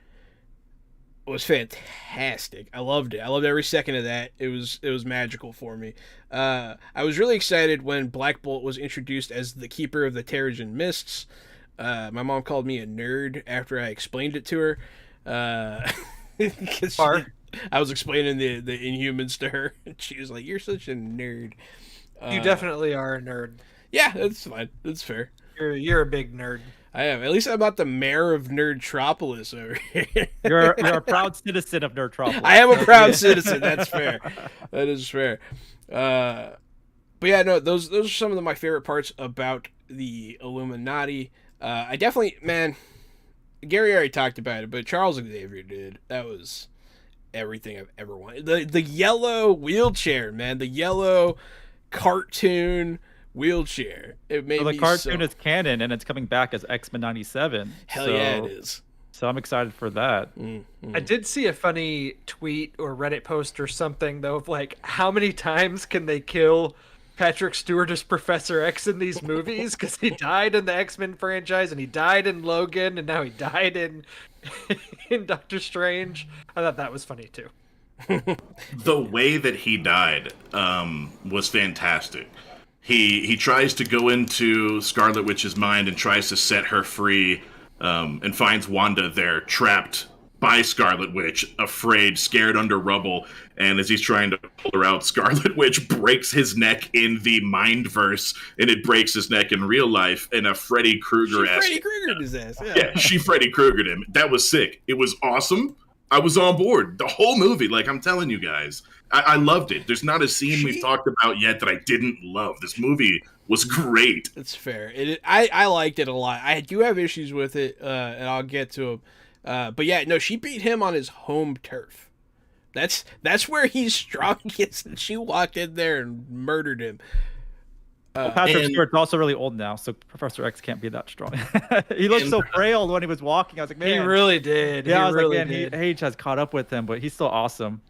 was fantastic. I loved it. I loved every second of that. It was magical for me. I was really excited when Black Bolt was introduced as the Keeper of the Terrigen Mists. My mom called me a nerd after I explained it to her. I was explaining the Inhumans to her, and she was like, "You're such a nerd." You definitely are a nerd. Yeah, that's fine. That's fair. You're a big nerd. I am. At least I'm not the mayor of Nerdtropolis over here. You're a proud citizen of Nerdtropolis. I am a proud citizen. That's fair. That is fair. But yeah, no, those are some of my favorite parts about the Illuminati. I definitely, man, Gary already talked about it, but Charles Xavier did. That was everything I've ever wanted. The yellow wheelchair, man. The yellow cartoon wheelchair. It made me the cartoon is canon, and it's coming back as X-Men 97. Hell yeah, it is. So I'm excited for that. I did see a funny tweet or Reddit post or something, though, of like, how many times can they kill Patrick Stewart as Professor X in these movies? Because he died in the X-Men franchise, and he died in Logan, and now he died in Doctor Strange. I thought that was funny, too. The way that he died was fantastic. He tries to go into Scarlet Witch's mind and tries to set her free, and finds Wanda there, trapped by Scarlet Witch, afraid, scared under rubble. And as he's trying to pull her out, Scarlet Witch breaks his neck in the Mindverse, and it breaks his neck in real life in a Freddy Krueger-esque. Freddy Kruegered his ass, Yeah, she Freddy Kruegered him. That was sick. It was awesome. I was on board. The whole movie, like I'm telling you guys, I loved it. There's not a scene we've talked about yet that I didn't love. This movie was great. It's fair. I liked it a lot. I do have issues with it, and I'll get to them. But yeah, no, she beat him on his home turf. That's where he's strongest, and she walked in there and murdered him. Patrick Stewart's also really old now, so Professor X can't be that strong. He looked so frail when he was walking. I was like, man. He really did. Yeah, I was like, man, age has caught up with him, but he's still awesome.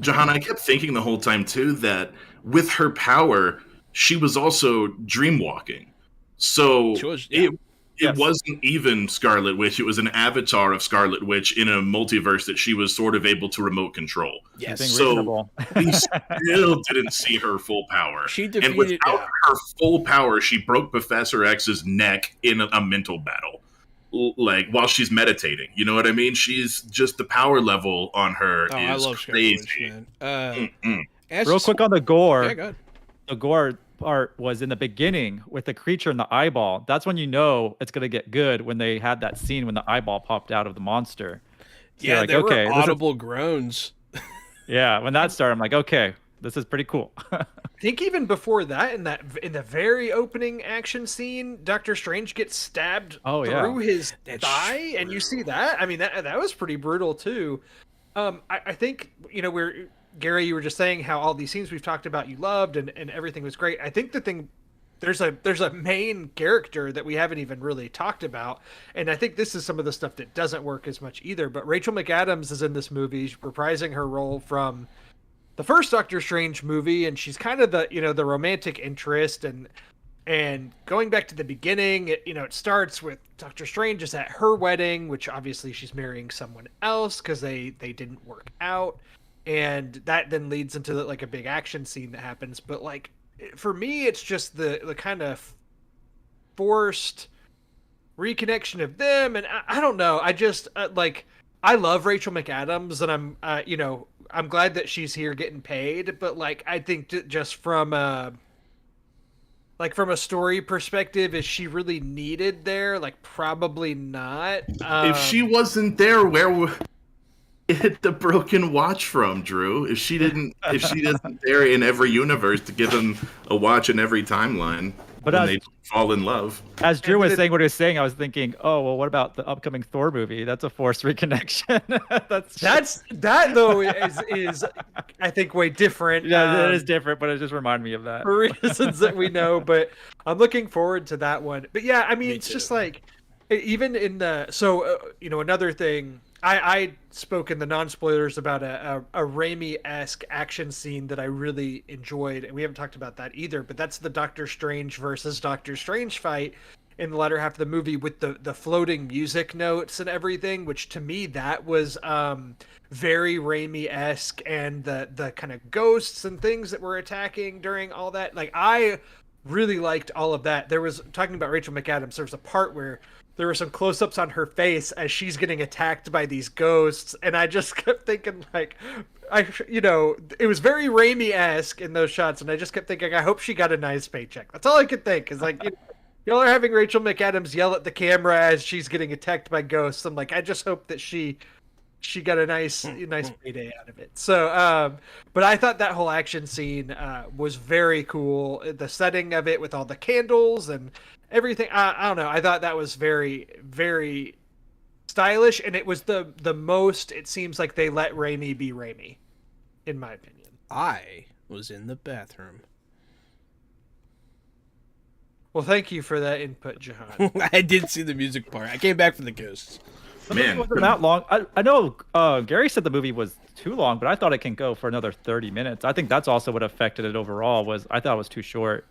Jahan, I kept thinking the whole time, too, that with her power, she was also dream walking. So it wasn't even Scarlet Witch. It was an avatar of Scarlet Witch in a multiverse that she was sort of able to remote control. Yes. So we still didn't see her full power. She defeated, and without her full power, she broke Professor X's neck in a mental battle, like while she's meditating. You know what I mean? She's just the power level on her is I love crazy. Scarlet Witch, man. Real quick on the gore. Yeah, go ahead. The gore part was in the beginning with the creature in the eyeball. That's when you know it's gonna get good, when they had that scene when the eyeball popped out of the monster. So Yeah, like, there okay, were audible groans. Yeah, when that started, I'm like, okay, this is pretty cool. I think even before that, in the very opening action scene, Doctor Strange gets stabbed through his thigh, and you see that. I mean, that was pretty brutal too. I think, you know, Gary, you were just saying how all these scenes we've talked about you loved and everything was great. I think the thing, there's a main character that we haven't even really talked about, and I think this is some of the stuff that doesn't work as much either. But Rachel McAdams is in this movie, reprising her role from the first Doctor Strange movie, and she's kind of the romantic interest. And going back to the beginning, it starts with Doctor Strange is at her wedding, which obviously she's marrying someone else because they didn't work out. And that then leads into like a big action scene that happens. But like, for me, it's just the kind of forced reconnection of them. And I don't know. I just I love Rachel McAdams, and I'm glad that she's here getting paid. But like, I think just from a story perspective, is she really needed there? Like, probably not. If she wasn't there, where would hit the broken watch from, Drew? If she isn't there in every universe to give him a watch in every timeline, but when they fall in love. As Drew was saying what he was saying, I was thinking, oh well, what about the upcoming Thor movie? That's a forced reconnection. that though is I think way different. Yeah, it is different, but it just reminded me of that for reasons that we know. But I'm looking forward to that one. But yeah, I mean, it's just like, even in the another thing. I spoke in the non-spoilers about a Raimi-esque action scene that I really enjoyed, and we haven't talked about that either, but that's the Doctor Strange versus Doctor Strange fight in the latter half of the movie with the floating music notes and everything, which to me, that was very Raimi-esque, and the kind of ghosts and things that were attacking during all that. Like, I really liked all of that. There was, talking about Rachel McAdams, there was a part where there were some close-ups on her face as she's getting attacked by these ghosts, and I just kept thinking, like, it was very Raimi-esque in those shots, and I just kept thinking, I hope she got a nice paycheck. That's all I could think, is like, y'all are having Rachel McAdams yell at the camera as she's getting attacked by ghosts. I'm like, I just hope that she got a nice payday out of it. So, but I thought that whole action scene was very cool. The setting of it with all the candles and everything, I don't know. I thought that was very, very stylish, and it was the most, it seems like they let Raimi be Raimi, in my opinion. I was in the bathroom. Well, thank you for that input, Jahan. I did see the music part. I came back from the ghosts. Man, it wasn't that long. I know Gary said the movie was too long, but I thought it can go for another 30 minutes. I think that's also what affected it overall. I thought it was too short.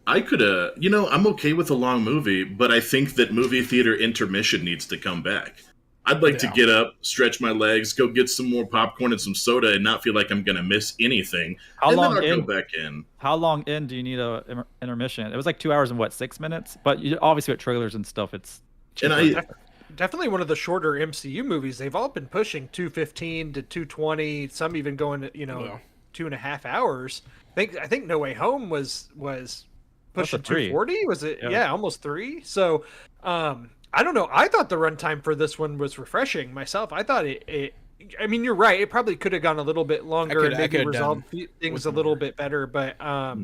I could I'm okay with a long movie, but I think that movie theater intermission needs to come back. I'd like to get up, stretch my legs, go get some more popcorn and some soda, and not feel like I'm going to miss anything. How long then I'll go back in. How long in do you need a intermission? It was like 2 hours and 6 minutes? But obviously with trailers and stuff, it's cheaper. And definitely one of the shorter MCU movies. They've all been pushing 215 to 220, some even going 2.5 hours. I think No Way Home was pushing 240. Was it? Yeah, almost 3. So I don't know. I thought the runtime for this one was refreshing myself. I thought it I mean, you're right. It probably could have gone a little bit longer and maybe resolved things a little bit better, but I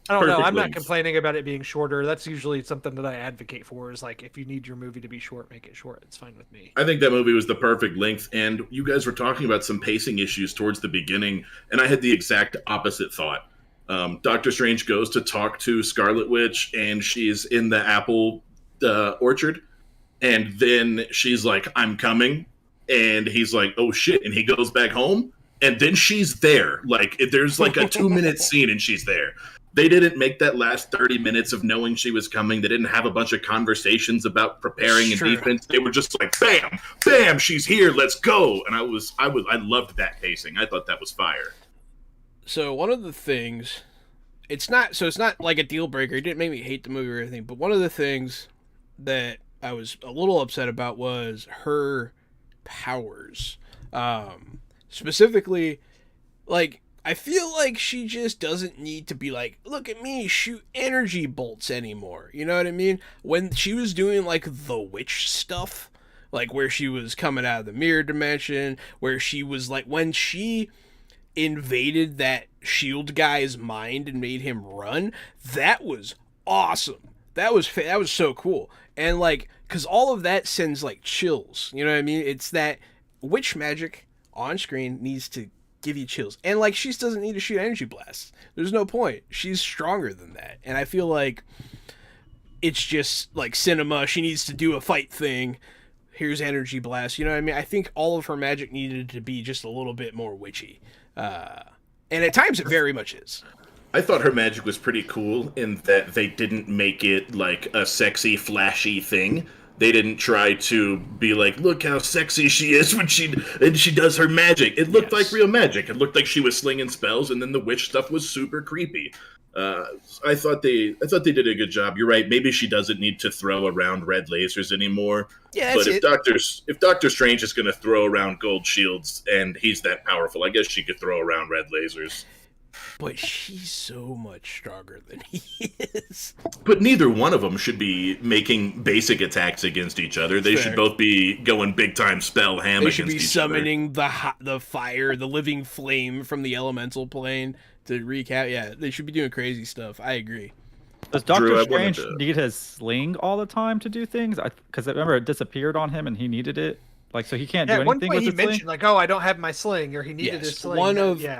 don't know. I'm not complaining about it being shorter. That's usually something that I advocate for, is like, if you need your movie to be short, make it short. It's fine with me. I think that movie was the perfect length, and you guys were talking about some pacing issues towards the beginning, and I had the exact opposite thought. Doctor Strange goes to talk to Scarlet Witch, and she's in the apple orchard, and then she's like, I'm coming, and he's like, oh shit, and he goes back home, and then she's there. Like, there's like a 2-minute scene, and she's there. They didn't make that last 30 minutes of knowing she was coming. They didn't have a bunch of conversations about preparing and defense. They were just like, bam, bam, she's here, let's go. And I loved that pacing. I thought that was fire. So one of the things, it's not like a deal breaker. It didn't make me hate the movie or anything, but one of the things that I was a little upset about was her powers. Specifically, like, I feel like she just doesn't need to be like, look at me, shoot energy bolts anymore. You know what I mean? When she was doing, like, the witch stuff, like, where she was coming out of the mirror dimension, where she was, like, when she invaded that shield guy's mind and made him run, that was awesome. That was so cool. And, like, because all of that sends, like, chills. You know what I mean? It's that witch magic on screen needs to give you chills. And, like, she doesn't need to shoot energy blasts. There's no point. She's stronger than that. And I feel like it's just, like, cinema. She needs to do a fight thing. Here's energy blast. You know what I mean? I think all of her magic needed to be just a little bit more witchy. And at times it very much is. I thought her magic was pretty cool in that they didn't make it like a sexy, flashy thing. They didn't try to be like, look how sexy she is when she does her magic. It looked like real magic. It looked like she was slinging spells, and then the witch stuff was super creepy. I thought they did a good job. You're right. Maybe she doesn't need to throw around red lasers anymore. Yeah, but if Doctor Strange is going to throw around gold shields and he's that powerful, I guess she could throw around red lasers. But she's so much stronger than he is. But neither one of them should be making basic attacks against each other. They should both be going big time spell ham against each other. They should be summoning the fire, the living flame from the elemental plane to recap. Yeah, they should be doing crazy stuff. I agree. Does Doctor Strange need his sling all the time to do things? Because I remember it disappeared on him and he needed it. Like, so he can't do anything with his sling? At one point he mentioned, like, oh, I don't have my sling, or he needed his sling.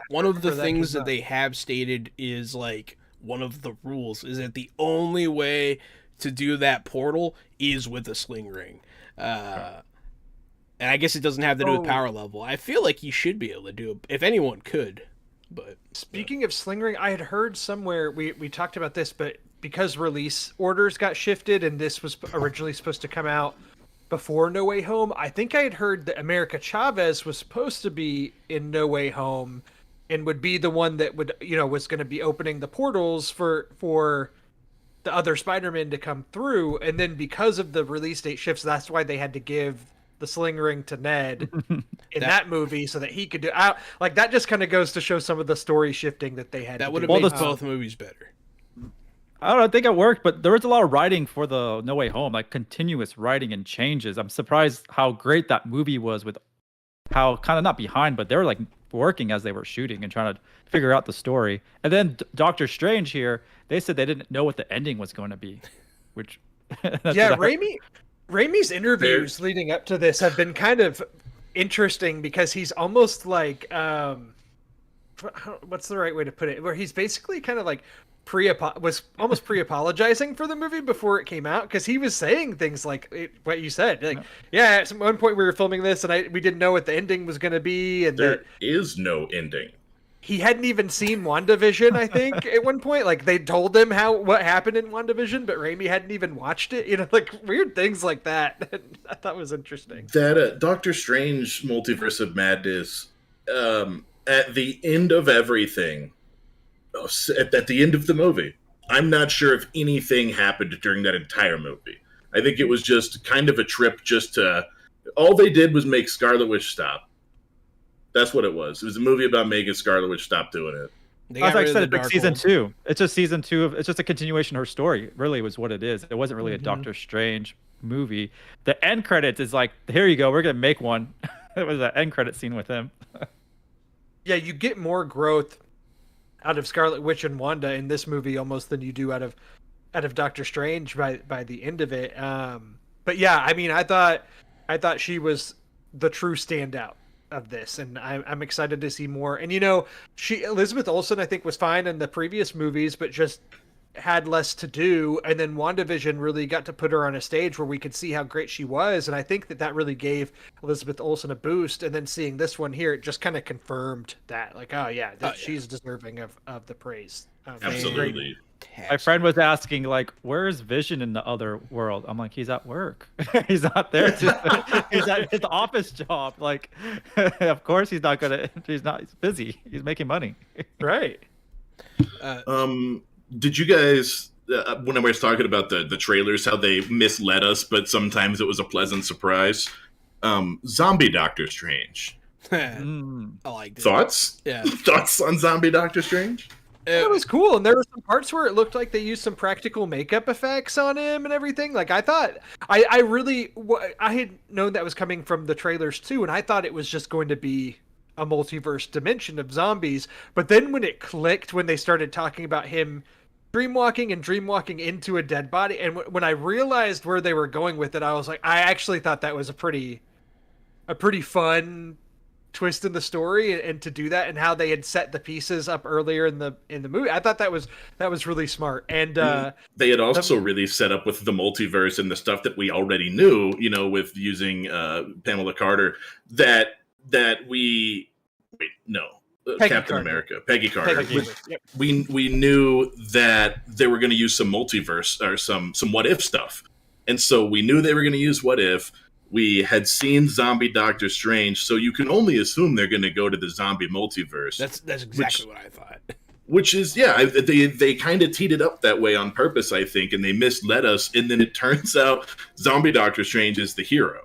One of the things that they have stated is, like, one of the rules is that the only way to do that portal is with a sling ring. And I guess it doesn't have to do with power level. I feel like you should be able to do it, if anyone could. But speaking of sling ring, I had heard somewhere, we talked about this, but because release orders got shifted and this was originally supposed to come out before No Way Home, I think I had heard that America Chavez was supposed to be in No Way Home and would be the one that would, was going to be opening the portals for the other Spider-Man to come through. And then because of the release date shifts, that's why they had to give the sling ring to Ned in that movie so that he could do like that. Just kind of goes to show some of the story shifting that they had. That would have made both movies better. I don't know, I think it worked, but there was a lot of writing for the No Way Home, like continuous writing and changes. I'm surprised how great that movie was, with how kind of not behind, but they were like working as they were shooting and trying to figure out the story. And then Doctor Strange here, they said they didn't know what the ending was going to be, which yeah, Raimi's interviews leading up to this have been kind of interesting because he's almost like what's the right way to put it? Where he's basically kind of like was almost pre-apologizing for the movie before it came out, because he was saying things like what you said, like, yeah, at one point we were filming this and we didn't know what the ending was going to be, and there is no ending. He hadn't even seen WandaVision, I think, at one point. Like, they told him what happened in WandaVision, but Raimi hadn't even watched it. Like, weird things like that. I thought was interesting. That Doctor Strange Multiverse of Madness, at the end of everything, at the end of the movie, I'm not sure if anything happened during that entire movie. I think it was just kind of a trip all they did was make Scarlet Witch stop. That's what it was. It was a movie about making Scarlet Witch stop doing it. As I said, it's like season 2. It's just season 2 it's just a continuation of her story, really, was what it is. It wasn't really a Doctor Strange movie. The end credits is like, here you go, we're going to make one. It was an end credit scene with him. Yeah, you get more growth out of Scarlet Witch and Wanda in this movie almost than you do out of Doctor Strange by the end of it. But yeah, I mean, I thought she was the true standout of this, and I'm excited to see more. And Elizabeth Olsen, I think, was fine in the previous movies, but just had less to do, and then WandaVision really got to put her on a stage where we could see how great she was, and I think that really gave Elizabeth Olsen a boost. And then seeing this one here, it just kind of confirmed that, like, oh yeah, she's deserving of the praise. Absolutely. My friend was asking, like, where's Vision in the other world? I'm like, he's at work. He's not there. He's at his office job. Like, of course he's not gonna. He's busy. He's making money. Right. Did you guys, when I was talking about the trailers, how they misled us, but sometimes it was a pleasant surprise? Zombie Doctor Strange. I liked it. Thoughts? Yeah. Thoughts on Zombie Doctor Strange? It was cool, and there were some parts where it looked like they used some practical makeup effects on him and everything. Like, I thought, I had known that was coming from the trailers too, and I thought it was just going to be a multiverse dimension of zombies. But then when it clicked, when they started talking about him dreamwalking into a dead body, and when I realized where they were going with it, I was like, I actually thought that was a pretty fun twist in the story, and to do that, and how they had set the pieces up earlier in the movie. I thought that was really smart. And they had also really set up with the multiverse and the stuff that we already knew, with using Pamela Carter, that we Captain America, Peggy Carter. Yep. We knew that they were going to use some multiverse or some what if stuff, and so we knew they were going to use what if. We had seen Zombie Doctor Strange, so you can only assume they're going to go to the zombie multiverse. That's exactly what I thought. Which is, they kind of teed it up that way on purpose, I think, and they misled us. And then it turns out Zombie Doctor Strange is the hero.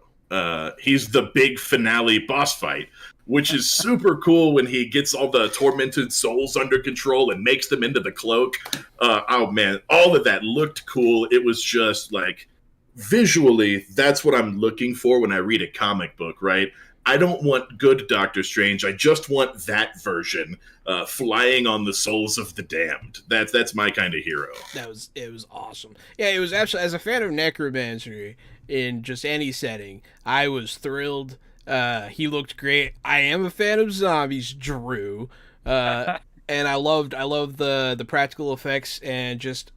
He's the big finale boss fight, which is super cool when he gets all the tormented souls under control and makes them into the cloak. Oh man, all of that looked cool. It was just like, visually, that's what I'm looking for when I read a comic book, right? I don't want good Doctor Strange. I just want that version, flying on the souls of the damned. That's my kind of hero. It was awesome. Yeah, it was absolutely, as a fan of necromancy in just any setting, I was thrilled. He looked great. I am a fan of zombies, Drew. And I loved the practical effects, and just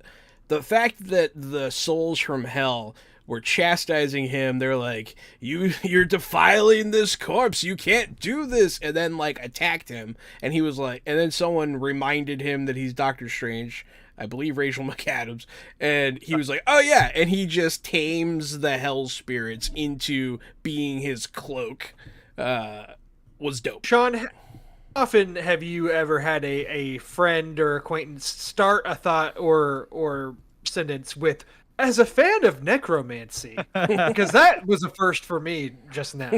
the fact that the souls from hell were chastising him. They're like, you're defiling this corpse, you can't do this, and then like attacked him, and he was like, and then someone reminded him that he's Doctor Strange, I believe Rachel McAdams, and he was like, oh yeah, and he just tames the hell spirits into being his cloak. Was dope. Sean, how often have you ever had a friend or acquaintance start a thought or sentence with, as a fan of necromancy? Because that was a first for me just now.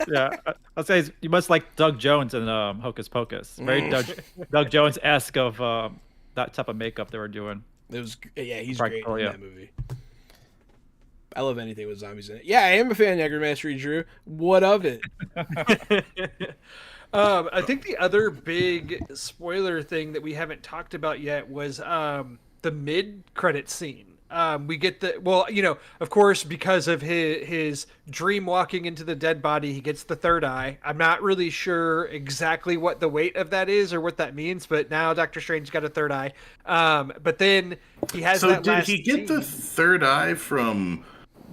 Yeah, I'll say you must like Doug Jones in Hocus Pocus. Very Doug Jones-esque of that type of makeup they were doing. It was, yeah, he's great in that movie. I love anything with zombies in it. Yeah, I am a fan of necromancy, Drew. What of it? I think the other big spoiler thing that we haven't talked about yet was the mid-credit scene. We get of course, because of his dream walking into the dead body, he gets the third eye. I'm not really sure exactly what the weight of that is or what that means, but now Doctor Strange got a third eye. But then he has that last did he get the scene. third eye from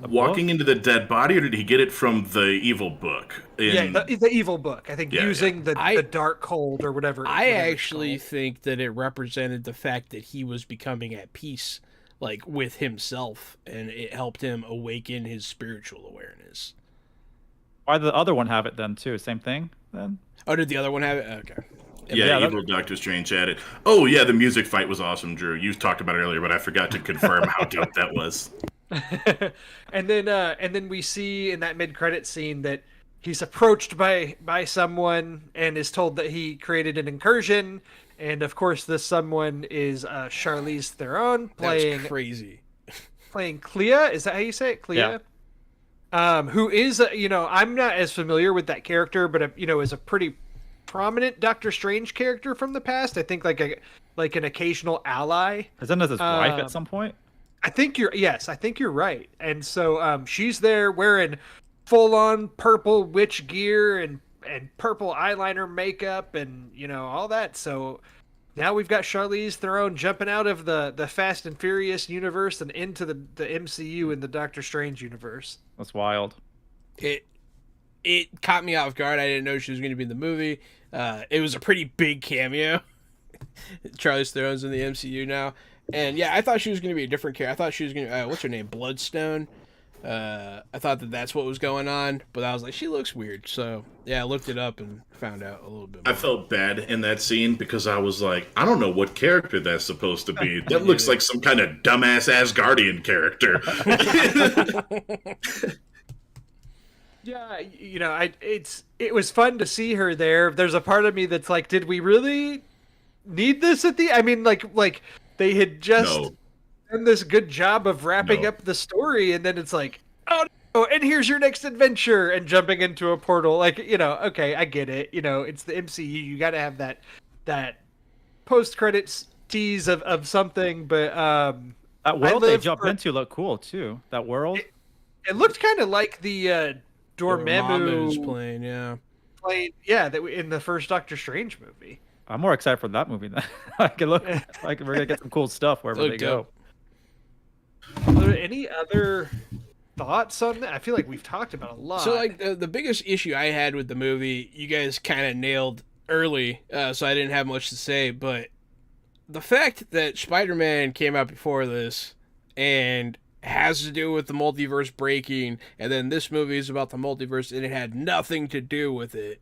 walking into the dead body, or did he get it from the evil book? The evil book. I think using the dark hold or whatever. I actually think that it represented the fact that he was becoming at peace, like, with himself, and it helped him awaken his spiritual awareness. Why did the other one have it then too? Same thing then? Oh, did the other one have it? Okay. Yeah, evil Doctor Strange had it. Oh yeah, the music fight was awesome, Drew. You talked about it earlier, but I forgot to confirm how dope that was. And then we see in that mid-credit scene that he's approached by someone and is told that he created an incursion, and of course this someone is Charlize Theron playing crazy. Playing Clea. Is that how you say it? Clea? Yeah. Who is I'm not as familiar with that character, but is a pretty prominent Doctor Strange character from the past. I think like an occasional ally. Isn't this his wife at some point? I think you're right. And so she's there wearing full-on purple witch gear and purple eyeliner makeup and all that. So now we've got Charlize Theron jumping out of the Fast and Furious universe and into the MCU and the Doctor Strange universe. That's wild. It caught me off guard. I didn't know she was going to be in the movie. It was a pretty big cameo. Charlize Theron's in the MCU now. And yeah, I thought she was going to be a different character. I thought she was going to, what's her name? Bloodstone. I thought that's what was going on, but I was like, she looks weird. So yeah, I looked it up and found out a little bit more. I felt bad in that scene because I was like, I don't know what character that's supposed to be. That looks like some kind of dumbass Asgardian character. Yeah, you know, it was fun to see her there. There's a part of me that's like, did we really need this at the? I mean, like they had just done this good job of wrapping up the story, and then it's like, oh no, and here's your next adventure, and jumping into a portal. Like, you know, okay, I get it. You know, it's the MCU. You got to have that post credits tease of something. But that world they jump into looked cool too. That world. It looked kind of like the Dormammu's plane, that in the first Doctor Strange movie. I'm more excited for that movie than I can look like we're gonna get some cool stuff wherever they go. Are there any other thoughts on that? I feel like we've talked about a lot. So like the biggest issue I had with the movie, you guys kind of nailed early, so I didn't have much to say, but the fact that Spider-Man came out before this and has to do with the multiverse breaking, and then this movie is about the multiverse and it had nothing to do with it,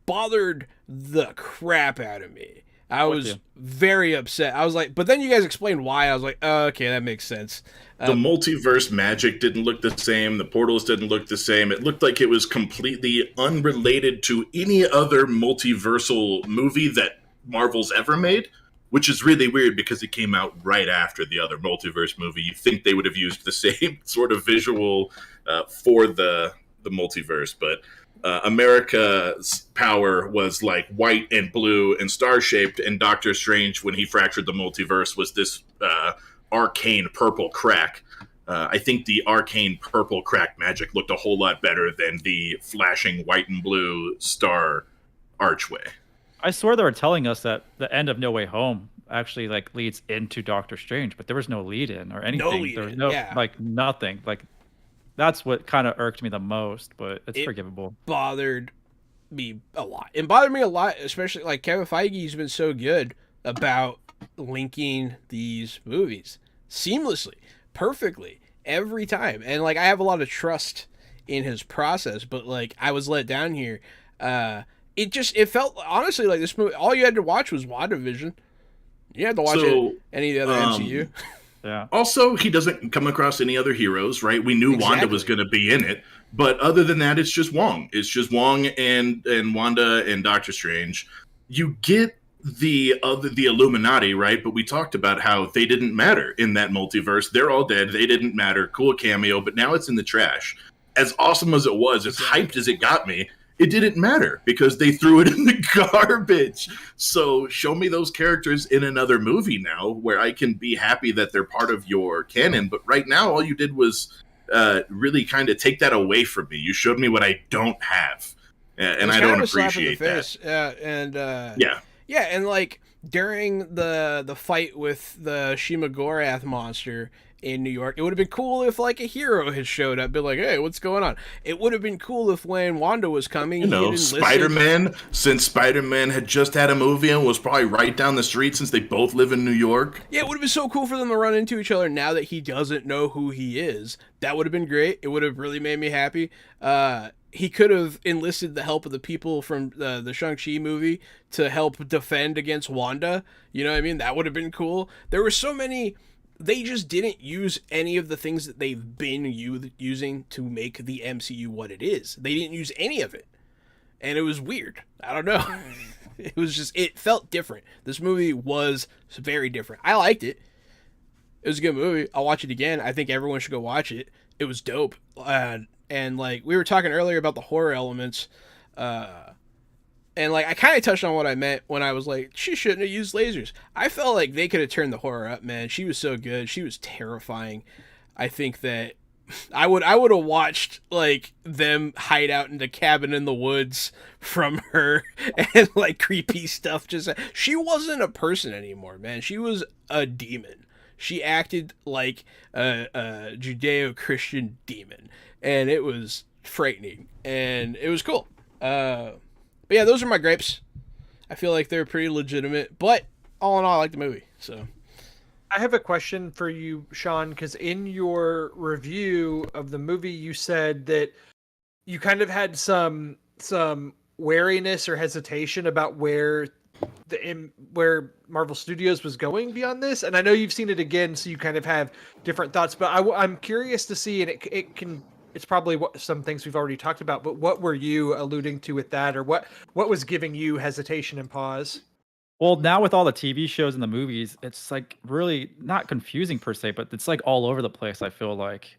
bothered the crap out of me. I was very upset. I was like, but then you guys explained why. I was like, oh, okay, that makes sense. The multiverse magic didn't look the same. The portals didn't look the same. It looked like it was completely unrelated to any other multiversal movie that Marvel's ever made, which is really weird because it came out right after the other multiverse movie. You think they would have used the same sort of visual for the multiverse, but America's power was like white and blue and star-shaped, and Doctor Strange, when he fractured the multiverse, was this arcane purple crack. I think the arcane purple crack magic looked a whole lot better than the flashing white and blue star archway. I swear they were telling us that the end of No Way Home actually like leads into Doctor Strange, but there was no lead in or anything. There was like nothing. Like that's what kind of irked me the most, but it's forgivable. Bothered me a lot. It bothered me a lot, especially like Kevin Feige's been so good about linking these movies seamlessly, perfectly every time, and like I have a lot of trust in his process, but like I was let down here. It felt honestly like this movie, all you had to watch was WandaVision. You had to watch any of the other MCU. Yeah. Also, he doesn't come across any other heroes, right? We knew Wanda was going to be in it, but other than that, it's just Wong. It's just Wong and Wanda and Doctor Strange. You get the Illuminati, right? But we talked about how they didn't matter in that multiverse. They're all dead. They didn't matter. Cool cameo, but now it's in the trash. As awesome as it was, as hyped as it got me, it didn't matter because they threw it in the garbage. So show me those characters in another movie now where I can be happy that they're part of your canon. But right now, all you did was really kind of take that away from me. You showed me what I don't have. And I don't appreciate that. Yeah, and like during the fight with the Shima-Gorath monster in New York, it would have been cool if like a hero had showed up, been like, hey, what's going on? It would have been cool if when Wanda was coming, Spider-Man, since Spider-Man had just had a movie and was probably right down the street since they both live in New York. Yeah, it would have been so cool for them to run into each other now that he doesn't know who he is. That would have been great. It would have really made me happy. He could have enlisted the help of the people from the Shang-Chi movie to help defend against Wanda. You know what I mean? That would have been cool. There were so many. They just didn't use any of the things that they've been using to make the MCU what it is. They didn't use any of it. And it was weird. I don't know. It felt different. This movie was very different. I liked it. It was a good movie. I'll watch it again. I think everyone should go watch it. It was dope. And like we were talking earlier about the horror elements, and like I kind of touched on what I meant when I was like, she shouldn't have used lasers. I felt like they could have turned the horror up, man. She was so good. She was terrifying. I think that I would have watched like them hide out in the cabin in the woods from her and like creepy stuff. Just she wasn't a person anymore, man. She was a demon. She acted like a Judeo-Christian demon, and it was frightening, and it was cool. But yeah, those are my gripes. I feel like they're pretty legitimate, but all in all, I like the movie. So I have a question for you, Sean, because in your review of the movie, you said that you kind of had some wariness or hesitation about where Marvel Studios was going beyond this. And I know you've seen it again, so you kind of have different thoughts. But I'm curious to see, and it's probably some things we've already talked about. But what were you alluding to with that, or what was giving you hesitation and pause? Well, now with all the TV shows and the movies, it's like really not confusing per se, but it's like all over the place. I feel like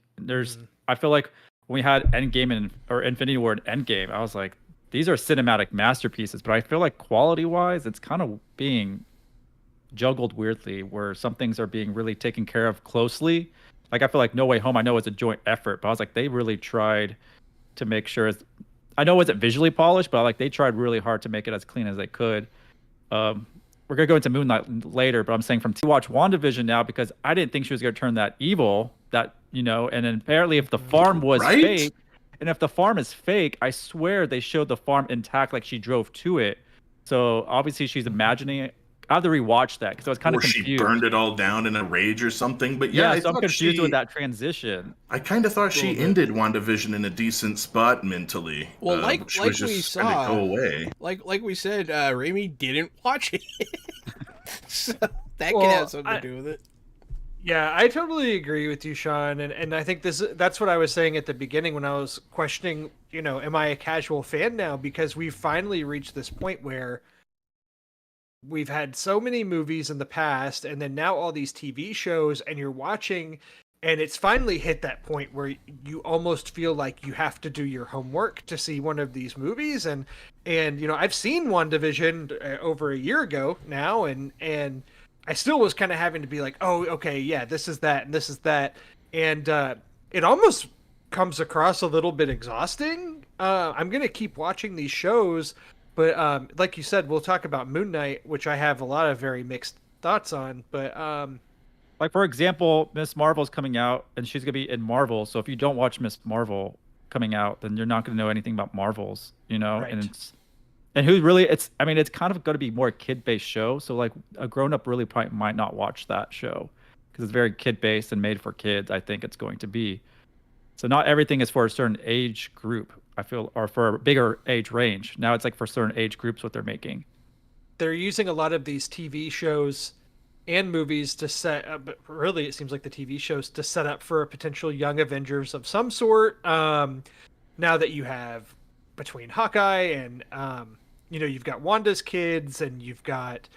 I feel like when we had Endgame or Infinity War and Endgame, I was like, these are cinematic masterpieces. But I feel like quality-wise, it's kind of being juggled weirdly, where some things are being really taken care of closely. Like I feel like No Way Home, I know it's a joint effort, but I was like, they really tried to make sure. I know it wasn't visually polished, but like they tried really hard to make it as clean as they could. We're gonna go into Moon Knight later, but I'm saying to watch WandaVision now because I didn't think she was gonna turn that evil. And then apparently if the farm was fake, and if the farm is fake, I swear they showed the farm intact, like she drove to it. So obviously she's imagining it. I have to rewatch that because I was kind of confused. Or she burned it all down in a rage or something. But yeah, so I'm confused with that transition. I kind of thought she ended WandaVision in a decent spot mentally. Well, like we saw, go away. Like we said, Raimi didn't watch it, so that could have something to do with it. Yeah, I totally agree with you, Sean, and I think that's what I was saying at the beginning when I was questioning, am I a casual fan now? Because we've finally reached this point where we've had so many movies in the past, and then now all these TV shows, and you're watching, and it's finally hit that point where you almost feel like you have to do your homework to see one of these movies. And I've seen WandaVision over a year ago now, and I still was kind of having to be like, oh, okay, yeah, this is that, and this is that, and it almost comes across a little bit exhausting. I'm gonna keep watching these shows. But like you said, we'll talk about Moon Knight, which I have a lot of very mixed thoughts on. But like, for example, Miss Marvel's coming out, and she's going to be in Marvel. So if you don't watch Miss Marvel coming out, then you're not going to know anything about Marvels, Right. And who really, it's kind of going to be more a kid-based show. So like a grown-up really probably might not watch that show because it's very kid-based and made for kids, I think it's going to be. So not everything is for a certain age group, I feel, or for a bigger age range. Now it's like for certain age groups what they're making. They're using a lot of these TV shows and movies to set up, but really it seems like the TV shows to set up for a potential young Avengers of some sort. Now that you have between Hawkeye and, you've got Wanda's kids, and you've got,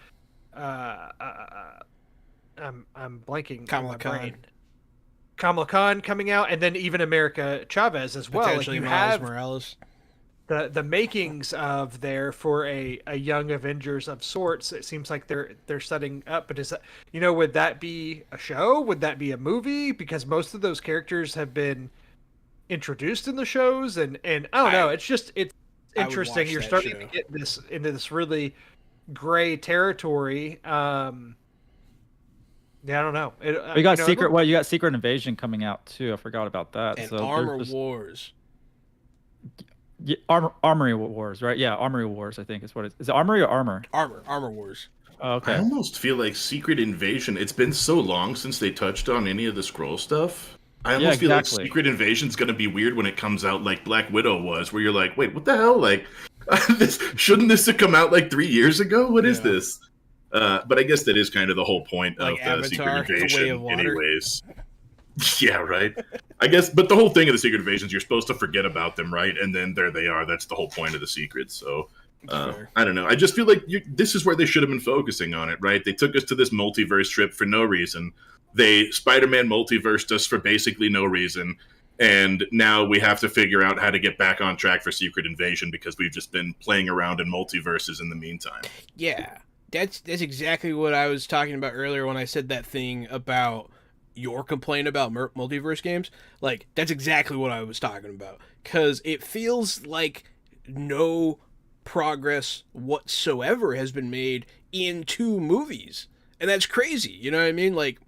I'm blanking on my brain. Kamala Khan coming out, and then even America Chavez as well. Potentially like you Miles have Morales. the makings of there for a young Avengers of sorts. It seems like they're setting up. But is that, would that be a show? Would that be a movie? Because most of those characters have been introduced in the shows, and I don't know. It's interesting. You're starting to get into this really gray territory. Yeah, I don't know. You got Secret. Well, you got Secret Invasion coming out too. I forgot about that. And so Armor Wars. Yeah, Armory Wars, right? Yeah, Armory Wars. I think is what it is. Is it Armory or Armor? Armor Wars. Oh, okay. I almost feel like Secret Invasion. It's been so long since they touched on any of the Skrull stuff. I almost feel like Secret Invasion's gonna be weird when it comes out, like Black Widow was, where you're like, wait, what the hell? Like, shouldn't this have come out like 3 years ago? What is this? But I guess that is kind of the whole point of Avatar, Secret The Way Invasion, of Water. anyways. Yeah, right. I guess, but the whole thing of the Secret Invasions, you're supposed to forget about them, right? And then there they are. That's the whole point of the secrets. So, I don't know. I just feel like this is where they should have been focusing on it, right? They took us to this multiverse trip for no reason. They Spider-Man multiversed us for basically no reason. And now we have to figure out how to get back on track for Secret Invasion because we've just been playing around in multiverses in the meantime. Yeah. That's exactly what I was talking about earlier when I said that thing about your complaint about multiverse games, like, that's exactly what I was talking about. Because it feels like no progress whatsoever has been made in 2 movies. And that's crazy, you know what I mean? Like,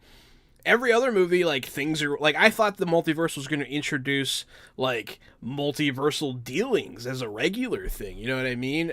every other movie, like, things are, like, I thought the multiverse was going to introduce, like, multiversal dealings as a regular thing, you know what I mean?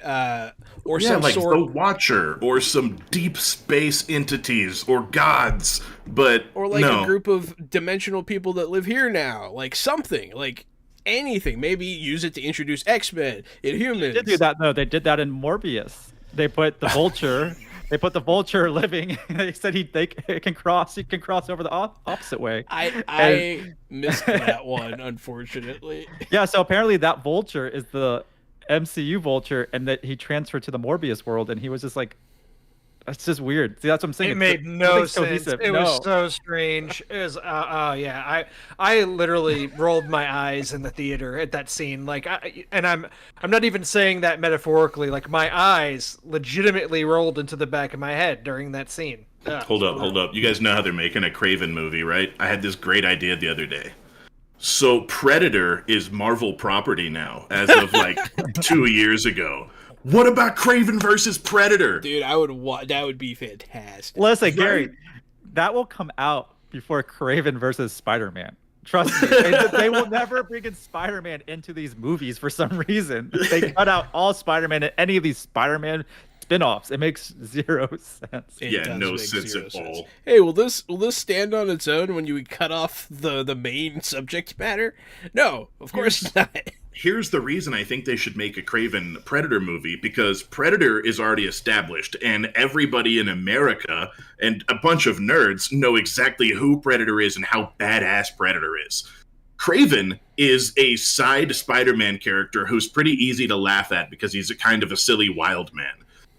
Or some like sort the Watcher, or some deep space entities, or gods, but or like no. a group of dimensional people that live here now, like something, like anything. Maybe use it to introduce X-Men, Inhumans. They did do that though. They did that in Morbius. They put the Vulture. They put the Vulture living. They said he can cross. He can cross over the opposite way. I missed that one, unfortunately. Yeah. So apparently that Vulture is the MCU Vulture, and that he transferred to the Morbius world, and he was just like, that's just weird. See, that's what I'm saying. It made no sense. It was so strange. It was, yeah. I literally rolled my eyes in the theater at that scene. Like, I'm not even saying that metaphorically. Like, my eyes legitimately rolled into the back of my head during that scene. Hold up. You guys know how they're making a Craven movie, right? I had this great idea the other day. So Predator is Marvel property now, as of like 2 years ago. What about Craven versus Predator? Dude, that would be fantastic. Listen, Gary, that will come out before Craven versus Spider-Man. Trust me, they will never bring in Spider-Man into these movies for some reason. They cut out all Spider-Man in any of these Spider-Man spin-offs. It makes zero sense. Yeah, no sense at all. Hey, will this stand on its own when you cut off the main subject matter? No, of course not. Here's the reason I think they should make a Craven Predator movie, because Predator is already established, and everybody in America and a bunch of nerds know exactly who Predator is and how badass Predator is. Craven is a side Spider-Man character who's pretty easy to laugh at because he's a kind of a silly wild man.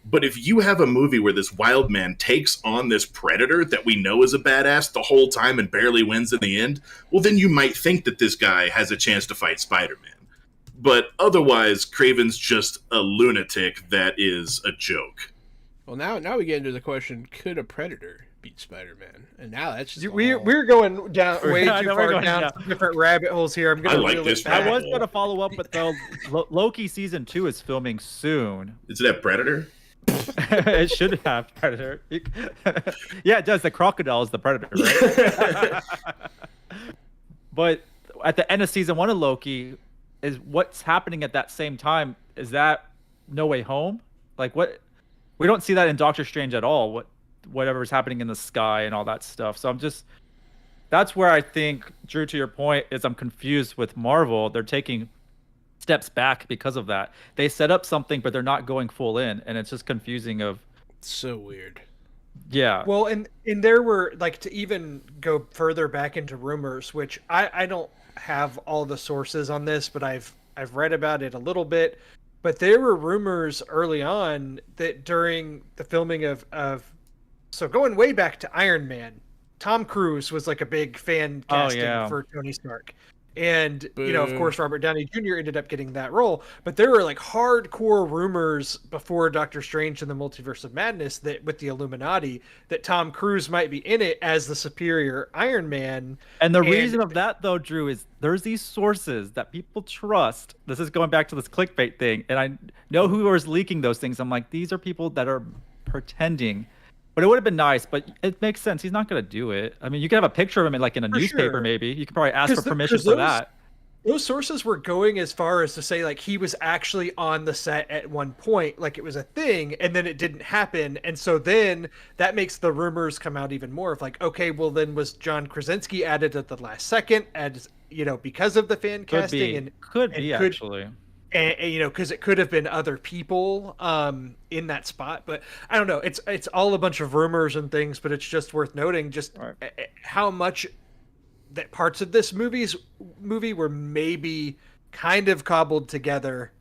But if you have a movie where this wild man takes on this Predator that we know is a badass the whole time and barely wins in the end, well, then you might think that this guy has a chance to fight Spider-Man. But otherwise, Craven's just a lunatic that is a joke. Well, now we get into the question: could a Predator beat Spider-Man? And now that's just we're going down way too far down down some different rabbit holes here. I like this I rabbit was hole. going to follow up, but though Loki season 2 is filming soon. Is that Predator? It should have Predator. Yeah, it does. The crocodile is the Predator, right? But at the end of season 1 of Loki, is what's happening at that same time? Is that No Way Home? Like, what? We don't see that in Doctor Strange at all. Whatever's happening in the sky and all that stuff. So that's where I think, Drew, to your point, is I'm confused with Marvel. They're taking steps back because of that. They set up something, but they're not going full in, and it's just confusing. It's so weird. Yeah. Well, and there were, like, to even go further back into rumors, which I don't have all the sources on this, but I've read about it a little bit. But there were rumors early on that during the filming of so going way back to Iron Man, Tom Cruise was like a big fan casting for Tony Stark. And, you know, of course, Robert Downey Jr. ended up getting that role. But there were like hardcore rumors before Doctor Strange and the Multiverse of Madness that with the Illuminati, that Tom Cruise might be in it as the superior Iron Man. And the reason of that, though, Drew, is there's these sources that people trust. This is going back to this clickbait thing. And I know who is leaking those things. I'm like, these are people that are pretending. But it would have been nice, but it makes sense. He's not going to do it. I mean, you could have a picture of him in, like, in a newspaper, maybe. You could probably ask for permission for that. Those sources were going as far as to say, like, he was actually on the set at one point, like it was a thing, and then it didn't happen. And so then that makes the rumors come out even more of like, okay, well, then was John Krasinski added at the last second, as, you know, because of the fan casting? And could be, actually. And, you know, because it could have been other people in that spot. But I don't know. It's all a bunch of rumors and things, but it's just worth noting just how much that parts of this movie were maybe kind of cobbled together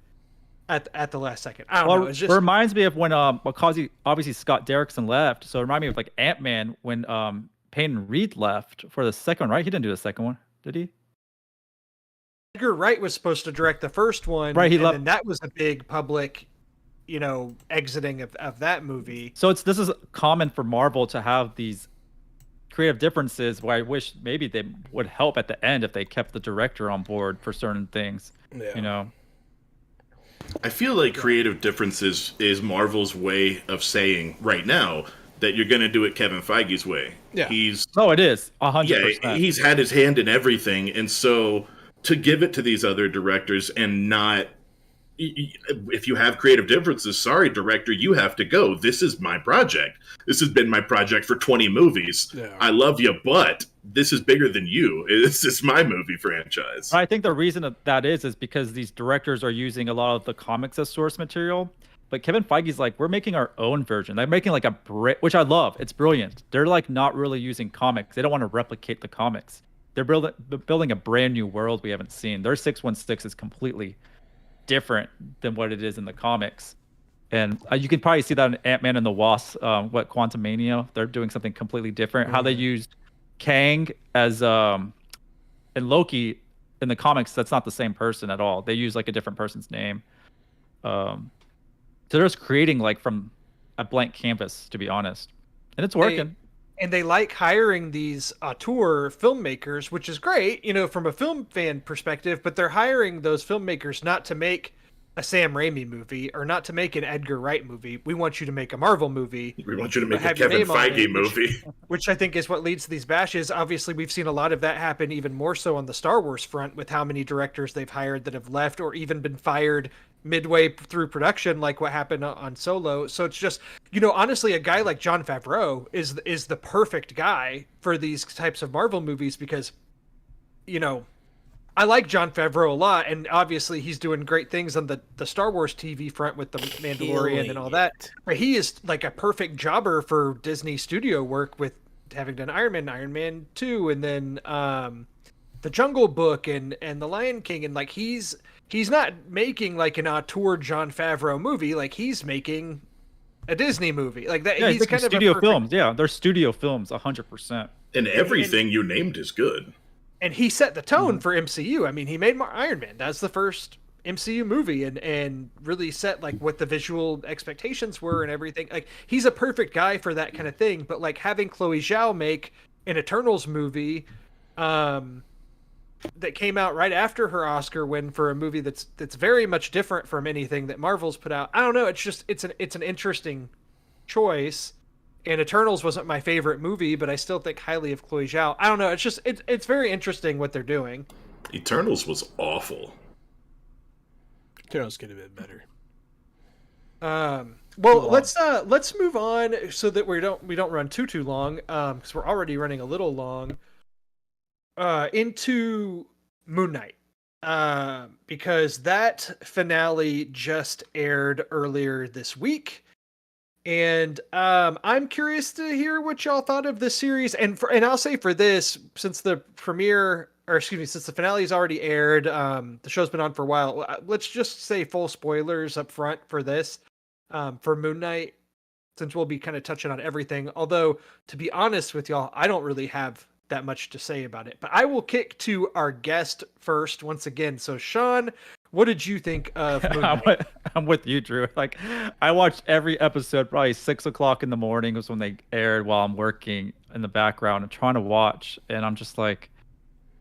at the last second. I don't know. It's just, it reminds me of when obviously Scott Derrickson left. So it reminded me of like Ant-Man when Peyton Reed left for the second one, right? He didn't do the second one, did he? Edgar Wright was supposed to direct the first one, right? And that was a big public, you know, exiting of that movie. So this is common for Marvel to have these creative differences where I wish maybe they would help at the end if they kept the director on board for certain things. Yeah. You know. I feel like creative differences is Marvel's way of saying right now that you're going to do it Kevin Feige's way. Yeah. Oh, it is 100%. Yeah, he's had his hand in everything, and so to give it to these other directors and not, if you have creative differences, sorry, director, you have to go. This is my project. This has been my project for 20 movies. Yeah. I love you, but this is bigger than you. This is my movie franchise. I think the reason that is because these directors are using a lot of the comics as source material. But Kevin Feige's like, we're making our own version. They're making like which I love. It's brilliant. They're like not really using comics. They don't want to replicate the comics. They're building a brand new world we haven't seen. Their 616 is completely different than what it is in the comics. And you can probably see that in Ant-Man and the Wasp, Quantumania. They're doing something completely different. How they used Kang as and Loki in the comics, that's not the same person at all. They use like a different person's name. So they're just creating like from a blank canvas, to be honest, and it's working. And they like hiring these auteur filmmakers, which is great, you know, from a film fan perspective. But they're hiring those filmmakers not to make a Sam Raimi movie or not to make an Edgar Wright movie. We want you to make a Marvel movie. We want you to make a Have your Kevin name on Feige it, movie. which I think is what leads to these bashes. Obviously, we've seen a lot of that happen even more so on the Star Wars front with how many directors they've hired that have left or even been fired midway through production, like what happened on Solo. So it's just, you know, honestly, a guy like Jon Favreau is the perfect guy for these types of Marvel movies because, you know, I like Jon Favreau a lot, and obviously he's doing great things on the Star Wars TV front with the Mandalorian and all that. But he is like a perfect jobber for Disney studio work with having done Iron Man 2, and then the Jungle Book and the Lion King, and like he's not making like an auteur Jon Favreau movie, like he's making a Disney movie like that. Yeah, he's kind of studio films. Yeah, they're studio films, 100%. And everything you named is good. And he set the tone for MCU. I mean, he made Iron Man. That's the first MCU movie, and really set like what the visual expectations were and everything. Like he's a perfect guy for that kind of thing. But like having Chloe Zhao make an Eternals movie, that came out right after her Oscar win for a movie that's very much different from anything that Marvel's put out. I don't know. It's just it's an interesting choice. And Eternals wasn't my favorite movie, but I still think highly of Chloe Zhao. I don't know. It's just it's very interesting what they're doing. Eternals was awful. Eternals get a bit better. Well, let's move on so that we don't run too long, because we're already running a little long. Into Moon Knight, because that finale just aired earlier this week, and I'm curious to hear what y'all thought of this series. And I'll say for this, since the finale has already aired, the show's been on for a while. Let's just say full spoilers up front for this, for Moon Knight, since we'll be kind of touching on everything. Although, to be honest with y'all, I don't really have that much to say about it, but I will kick to our guest first once again. So Sean, what did you think of Moon Knight? I'm with you, Drew. Like I watched every episode probably 6 o'clock in the morning was when they aired while I'm working in the background and trying to watch, and I'm just like,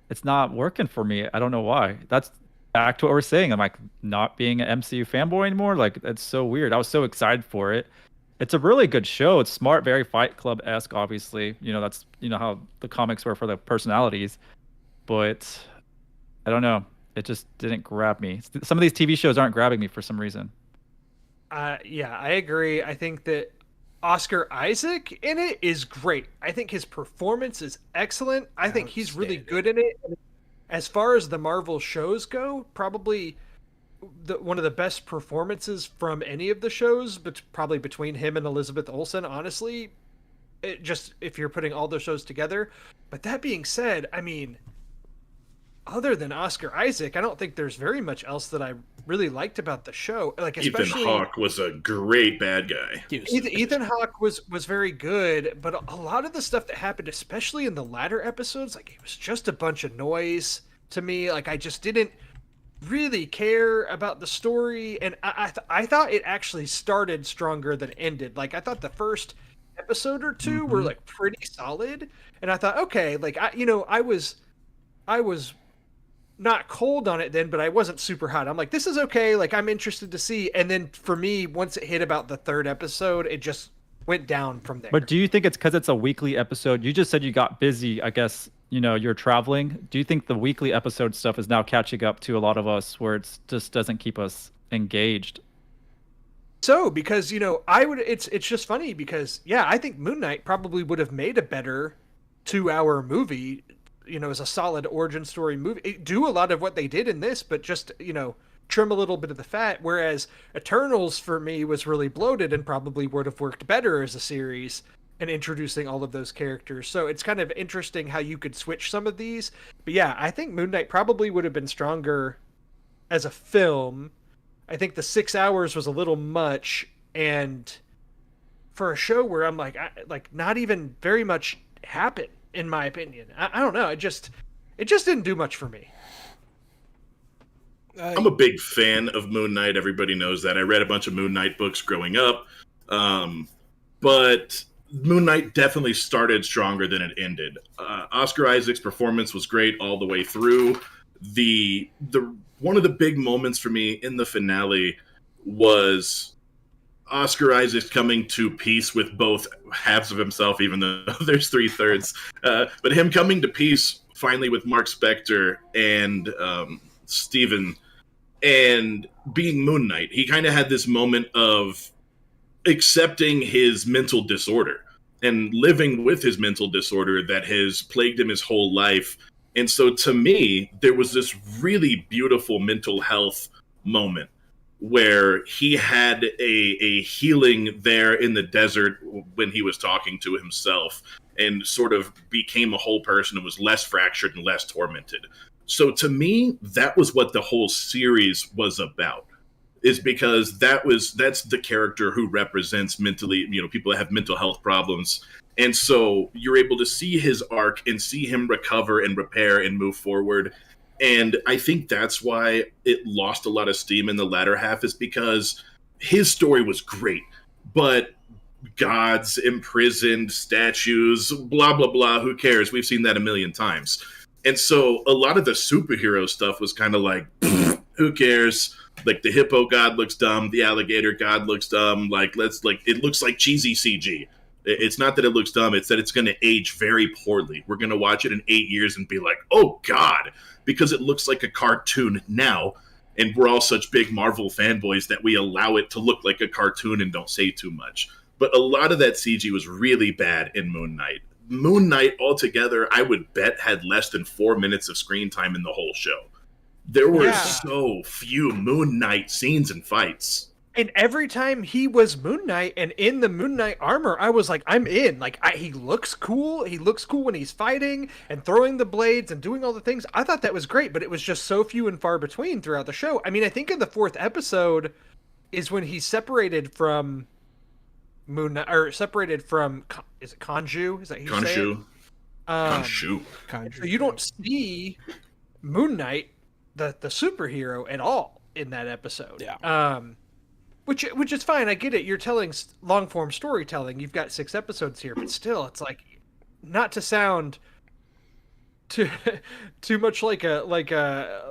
it's not working for me. I don't know why. That's back to what we're saying. I'm like not being an MCU fanboy anymore. Like it's so weird. I was so excited for it. It's a really good show. It's smart, very Fight Club-esque, obviously. You know, that's, you know, how the comics were for the personalities. But I don't know. It just didn't grab me. Some of these TV shows aren't grabbing me for some reason. Yeah, I agree. I think that Oscar Isaac in it is great. I think his performance is excellent. I think he's really good in it. As far as the Marvel shows go, probably one of the best performances from any of the shows, but probably between him and Elizabeth Olsen, honestly, if you're putting all the shows together. But that being said, I mean, other than Oscar Isaac, I don't think there's very much else that I really liked about the show. Like especially Ethan Hawke was a great bad guy. Ethan Hawke was very good, but a lot of the stuff that happened, especially in the latter episodes, like it was just a bunch of noise to me. Like I just didn't really care about the story, and I thought it actually started stronger than ended. Like I thought the first episode or two were like pretty solid, and I thought, okay, like I was not cold on it then, but I wasn't super hot. I'm like, this is okay. Like, I'm interested to see. And then for me, once it hit about the third episode, it just went down from there. But do you think it's because it's a weekly episode? You just said you got busy. I guess, you're traveling. Do you think the weekly episode stuff is now catching up to a lot of us where it's just doesn't keep us engaged? So, because, it's just funny because, yeah, I think Moon Knight probably would have made a better 2-hour movie, as a solid origin story movie. Do a lot of what they did in this, but just, trim a little bit of the fat. Whereas Eternals for me was really bloated and probably would have worked better as a series and introducing all of those characters. So it's kind of interesting how you could switch some of these. But yeah, I think Moon Knight probably would have been stronger as a film. I think the 6 hours was a little much, and for a show where I'm like not even very much happened, in my opinion. I don't know. It just didn't do much for me. I'm a big fan of Moon Knight. Everybody knows that. I read a bunch of Moon Knight books growing up. But Moon Knight definitely started stronger than it ended. Oscar Isaac's performance was great all the way through. The one of the big moments for me in the finale was Oscar Isaac's coming to peace with both halves of himself, even though there's 3/3. But him coming to peace finally with Mark Spector and Steven and being Moon Knight. He kind of had this moment of accepting his mental disorder and living with his mental disorder that has plagued him his whole life. And so to me, there was this really beautiful mental health moment where he had a healing there in the desert when he was talking to himself and sort of became a whole person and was less fractured and less tormented. So to me, that was what the whole series was about, is because that's the character who represents mentally, people that have mental health problems. And so you're able to see his arc and see him recover and repair and move forward. And I think that's why it lost a lot of steam in the latter half, is because his story was great, but gods, imprisoned, statues, blah, blah, blah, who cares? We've seen that a million times. And so a lot of the superhero stuff was kind of like, who cares? Like, the hippo god looks dumb, the alligator god looks dumb, it looks like cheesy CG. It's not that it looks dumb, it's that it's going to age very poorly. We're going to watch it in 8 years and be like, oh God, because it looks like a cartoon now, and we're all such big Marvel fanboys that we allow it to look like a cartoon and don't say too much. But a lot of that CG was really bad in Moon Knight. Moon Knight altogether, I would bet, had less than 4 minutes of screen time in the whole show. There were so few Moon Knight scenes and fights. And every time he was Moon Knight and in the Moon Knight armor, I was like, I'm in. Like, he looks cool. He looks cool when he's fighting and throwing the blades and doing all the things. I thought that was great, but it was just so few and far between throughout the show. I mean, I think in the 4th episode is when he's separated from Moon Knight, or separated from, is it Khonshu? Is that who you say it? Khonshu. So you don't see Moon Knight, the superhero, at all in that episode. Yeah. Which is fine. I get it. You're telling long form storytelling. You've got 6 episodes here, but still, it's like, not to sound too much like a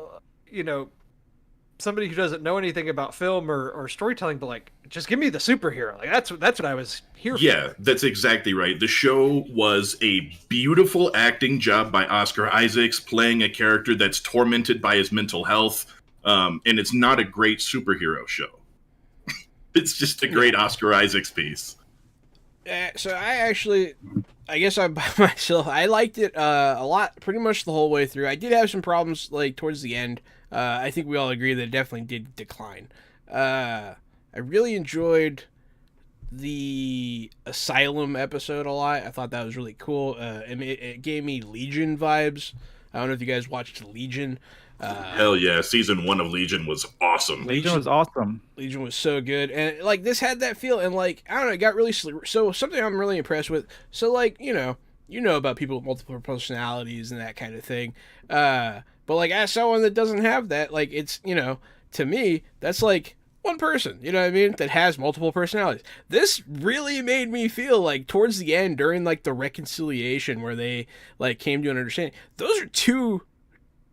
somebody who doesn't know anything about film or storytelling, but like, just give me the superhero. Like, that's what I was here for. Yeah, that's exactly right. The show was a beautiful acting job by Oscar Isaacs playing a character that's tormented by his mental health, and it's not a great superhero show. It's just a great Oscar Isaacs piece. So I guess I'm by myself. I liked it a lot, pretty much the whole way through. I did have some problems like towards the end. I think we all agree that it definitely did decline. I really enjoyed the Asylum episode a lot. I thought that was really cool. It gave me Legion vibes. I don't know if you guys watched Legion. Hell yeah, season 1 of Legion was awesome. Legion was awesome. Legion was so good, and like this had that feel, and like I don't know, it got really so something I'm really impressed with. So like you know about people with multiple personalities and that kind of thing, but like as someone that doesn't have that, like it's to me that's like one person, you know what I mean, that has multiple personalities. This really made me feel like towards the end, during like the reconciliation where they like came to an understanding, those are two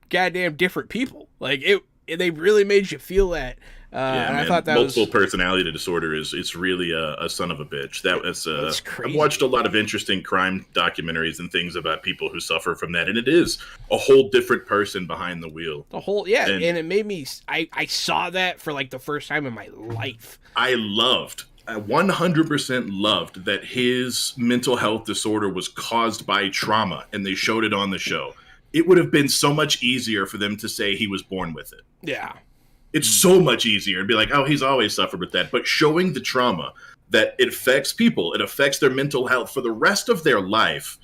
goddamn different people. Like they really made you feel that. Yeah, and man. I thought that multiple personality disorder it's really a son of a bitch. That's crazy. I've watched a lot of interesting crime documentaries and things about people who suffer from that, and it is a whole different person behind the wheel. And it made me. I saw that for like the first time in my life. I 100% loved that his mental health disorder was caused by trauma, and they showed it on the show. It would have been so much easier for them to say he was born with it. Yeah. It's so much easier to be like, oh, he's always suffered with that. But showing the trauma that it affects people, it affects their mental health for the rest of their life,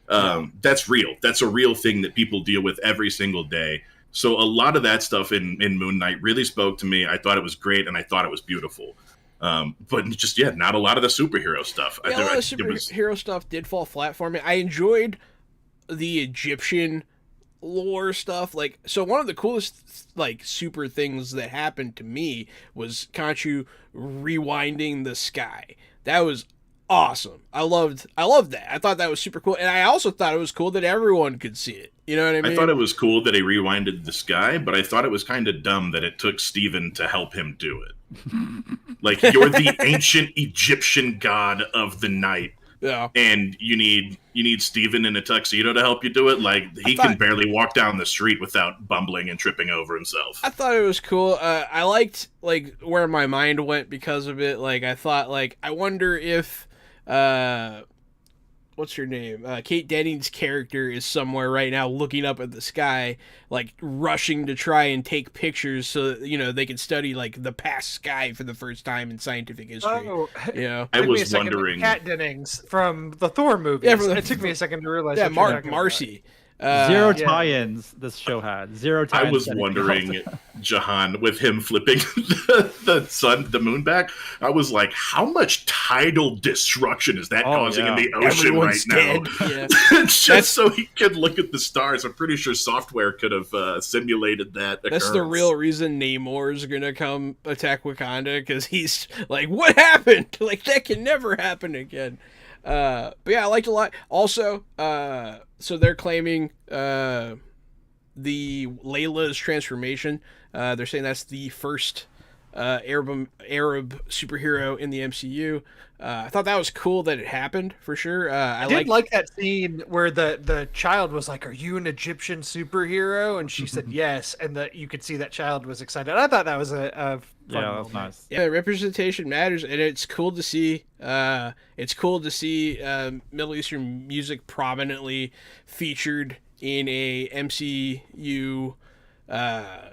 that's real. That's a real thing that people deal with every single day. So a lot of that stuff in Moon Knight really spoke to me. I thought it was great, and I thought it was beautiful. But just, not a lot of the superhero stuff. Yeah, a lot of superhero stuff did fall flat for me. I enjoyed the Egyptian lore stuff. Like, so one of the coolest like super things that happened to me was Khonshu rewinding the sky. That was awesome. I loved that. I thought that was super cool, and I also thought it was cool that everyone could see it. You know what I mean? I thought it was cool that he rewinded the sky, but I thought it was kind of dumb that it took Steven to help him do it. Like, you're the ancient Egyptian god of the night. Yeah. And you need Steven in a tuxedo to help you do it. Like, he can barely walk down the street without bumbling and tripping over himself. I thought it was cool. I liked like where my mind went because of it. Like, I thought, like, I wonder if what's her name? Kate Denning's character is somewhere right now looking up at the sky, like rushing to try and take pictures so that, you know, they can study like the past sky for the first time in scientific history. Oh, you know, I was wondering. Kat Dennings from the Thor movies. Yeah, it took me a second to realize. Yeah, what you're talking Marcy. Zero tie-ins this show had. Zero tie-ins. I was wondering, Jahan, with him flipping the moon back, I was like, how much tidal destruction is that causing in the ocean Everyone's right dead. now? Yeah. Just so he could look at the stars. I'm pretty sure software could have simulated that occurrence. That's the real reason Namor's gonna come attack Wakanda, because he's like, what happened? Like, that can never happen again. But yeah, I liked it a lot. Also, so they're claiming the Layla's transformation. They're saying that's the first Arab superhero in the MCU. I thought that was cool that it happened, for sure. I did like that scene where the child was like, "Are you an Egyptian superhero?" And she said yes, and you could see that child was excited. I thought that was a fun that was nice. Yeah, representation matters, and it's cool to see. Middle Eastern music prominently featured in a MCU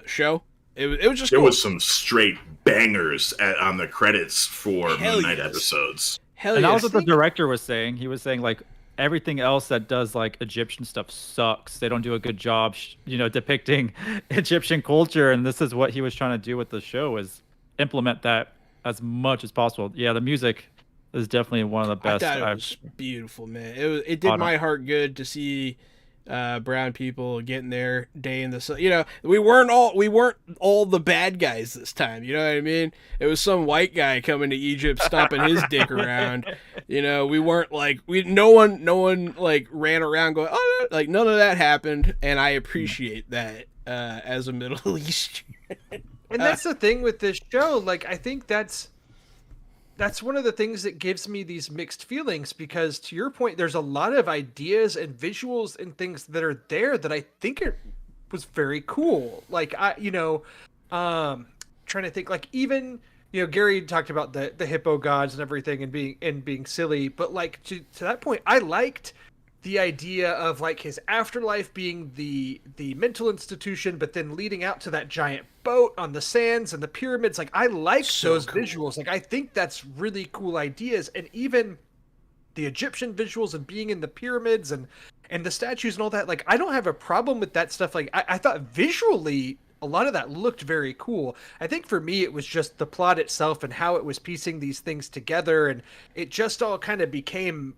show. It was just there cool. was some straight bangers on the credits for Moon Knight episodes. Hell And yes. that was what the director was saying. He was saying like everything else that does like Egyptian stuff sucks. They don't do a good job, depicting Egyptian culture. And this is what he was trying to do with the show, is implement that as much as possible. Yeah, the music is definitely one of the best. I thought it was beautiful, man. It did my heart good to see brown people getting their day in the sun. You know, we weren't all the bad guys this time. You know what I mean? It was some white guy coming to Egypt stomping his dick around. You know, we weren't like no one like ran around going, oh, like none of that happened, and I appreciate that as a Middle Eastern. And that's the thing with this show. Like, I think that's one of the things that gives me these mixed feelings, because to your point, there's a lot of ideas and visuals and things that are there that I think it was very cool. Like, trying to think, like, even, Gary talked about the hippo gods and everything and being silly, but like to that point, I liked the idea of like his afterlife being the mental institution, but then leading out to that giant boat on the sands and the pyramids. Like, I like those visuals. Like, I think that's really cool ideas. And even the Egyptian visuals and being in the pyramids and the statues and all that. Like, I don't have a problem with that stuff. Like, I thought visually a lot of that looked very cool. I think for me, it was just the plot itself and how it was piecing these things together. And it just all kind of became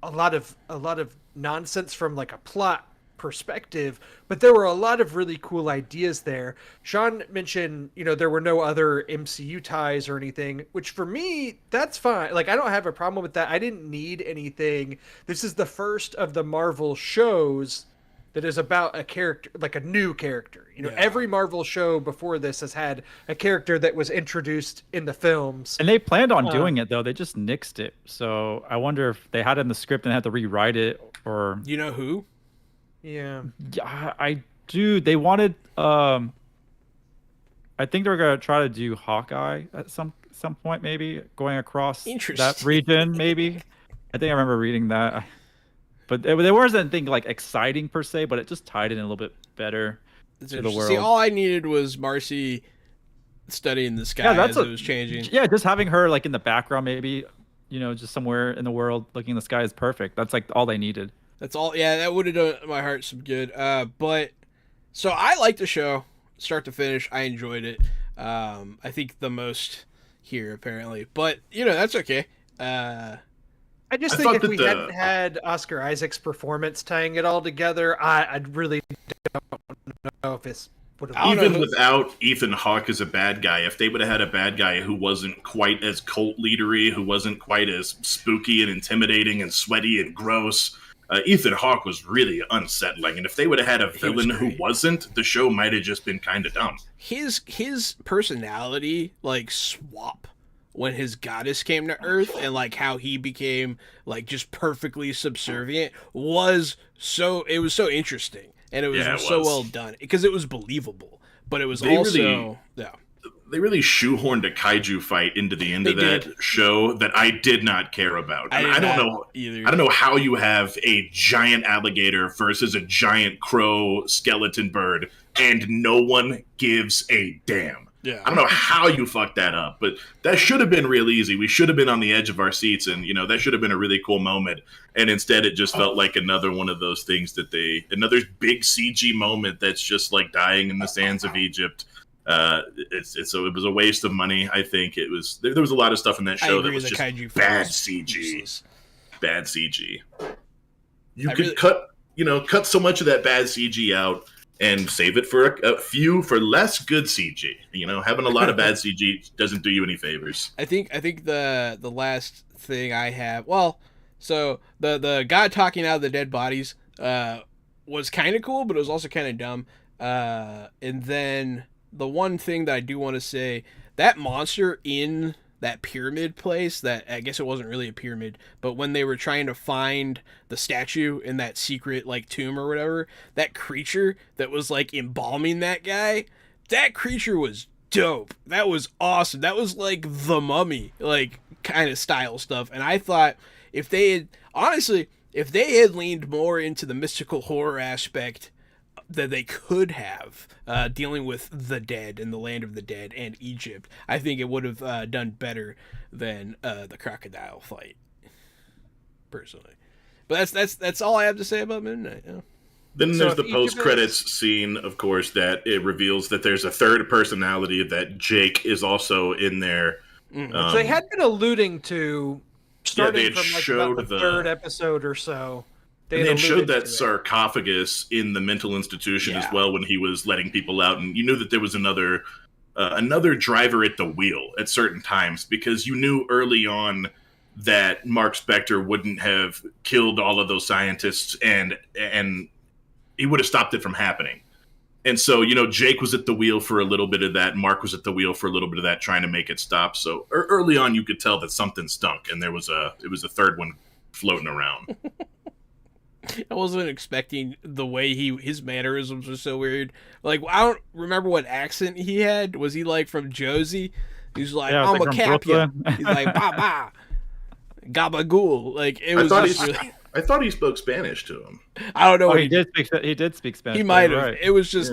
a lot of nonsense from like a plot perspective, but there were a lot of really cool ideas there. Sean mentioned, there were no other MCU ties or anything, which for me, that's fine. Like, I don't have a problem with that. I didn't need anything. This is the first of the Marvel shows that is about a character, like a new character. Every Marvel show before this has had a character that was introduced in the films. And they planned on doing it, though. They just nixed it. So I wonder if they had it in the script and had to rewrite it, or... You know who? Yeah, I do. They wanted... I think they were going to try to do Hawkeye at some point, maybe, going across that region, maybe. I think I remember reading that. But there wasn't anything like exciting per se, but it just tied in a little bit better to the world. See, all I needed was Marcy studying the sky as it was changing. Yeah, just having her like in the background, maybe, just somewhere in the world looking in the sky is perfect. That's like all they needed. That's all. Yeah, that would have done my heart some good. But so I liked the show, start to finish. I enjoyed it. I think the most here apparently, but that's okay. I just think if we hadn't had Oscar Isaac's performance tying it all together, I really don't know if it's would have. Even without Ethan Hawke as a bad guy, if they would have had a bad guy who wasn't quite as cult leadery, who wasn't quite as spooky and intimidating and sweaty and gross, Ethan Hawke was really unsettling. And if they would have had a villain who wasn't, the show might have just been kind of dumb. His personality like swap when his goddess came to Earth, and like how he became like just perfectly subservient was so interesting, and it was so well done because it was believable, but it was they really shoehorned a kaiju fight into the end of that show that I did not care about. I don't know either. I don't know how you have a giant alligator versus a giant crow skeleton bird and no one gives a damn. Yeah. I don't know how you fucked that up, but that should have been real easy. We should have been on the edge of our seats, and that should have been a really cool moment. And instead, it just felt like another one of those things another big CG moment that's just like dying in the sands of Egypt. It was a waste of money. I think it was. There was a lot of stuff in that show that was just bad CG. Bad CG. You could cut so much of that bad CG out and save it for for less good CG. Having a lot of bad CG doesn't do you any favors. I think the last thing I have, so the guy talking out of the dead bodies was kind of cool, but it was also kind of dumb. And then the one thing that I do want to say, that monster in that pyramid place, that I guess it wasn't really a pyramid, but when they were trying to find the statue in that secret like tomb or whatever, that creature that was like embalming that guy, that creature was dope. That was awesome. That was like the Mummy like kind of style stuff. And I thought if they had leaned more into the mystical horror aspect that they could have, dealing with the dead and the land of the dead and Egypt, I think it would have done better than the crocodile fight, personally. But that's all I have to say about Midnight. Yeah. Then there's the post-credits scene, of course, that it reveals that there's a third personality, that Jake is also in there. Mm-hmm. So they had been alluding to starting from like about the third episode or so. They showed that sarcophagus in the mental institution as well when he was letting people out, and you knew that there was another driver at the wheel at certain times, because you knew early on that Mark Spector wouldn't have killed all of those scientists, and he would have stopped it from happening. And so, Jake was at the wheel for a little bit of that, Mark was at the wheel for a little bit of that, trying to make it stop. So early on, you could tell that something stunk, and it was a third one floating around. I wasn't expecting the way his mannerisms were so weird. Like, I don't remember what accent he had. Was he like from Josie? He's like, I'm a Capia. He's like, ba gabagool. Like, it was I thought he spoke Spanish to him. I don't know. He did speak Spanish. He might have. Right. It was just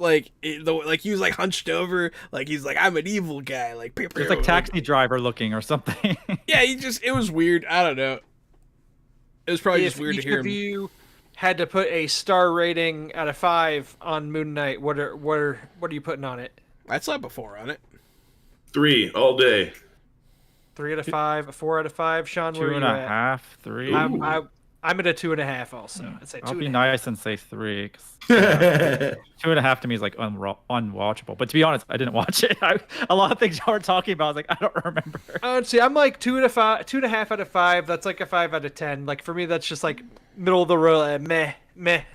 like he was like hunched over, like he's like, I'm an evil guy, like it's like Taxi Driver looking or something. Yeah, it was weird. I don't know. It was probably just weird to hear him. If you had to put a star rating out of 5 on Moon Knight, what are you putting on it? I'd slap a 4 on it. 3 all day. 3 out of 5, a 4 out of 5. Sean, where are you at? 2.5, 3. I'm at a 2.5 also. I'd say I'll 2.5. be nice and say 3. 2.5 to me is like unwatchable. But to be honest, I didn't watch it. A lot of things y'all were talking about, I was like, I don't remember. See, I'm like 2.5 out of 5. That's like a 5 out of 10. Like for me, that's just like middle of the road. Meh.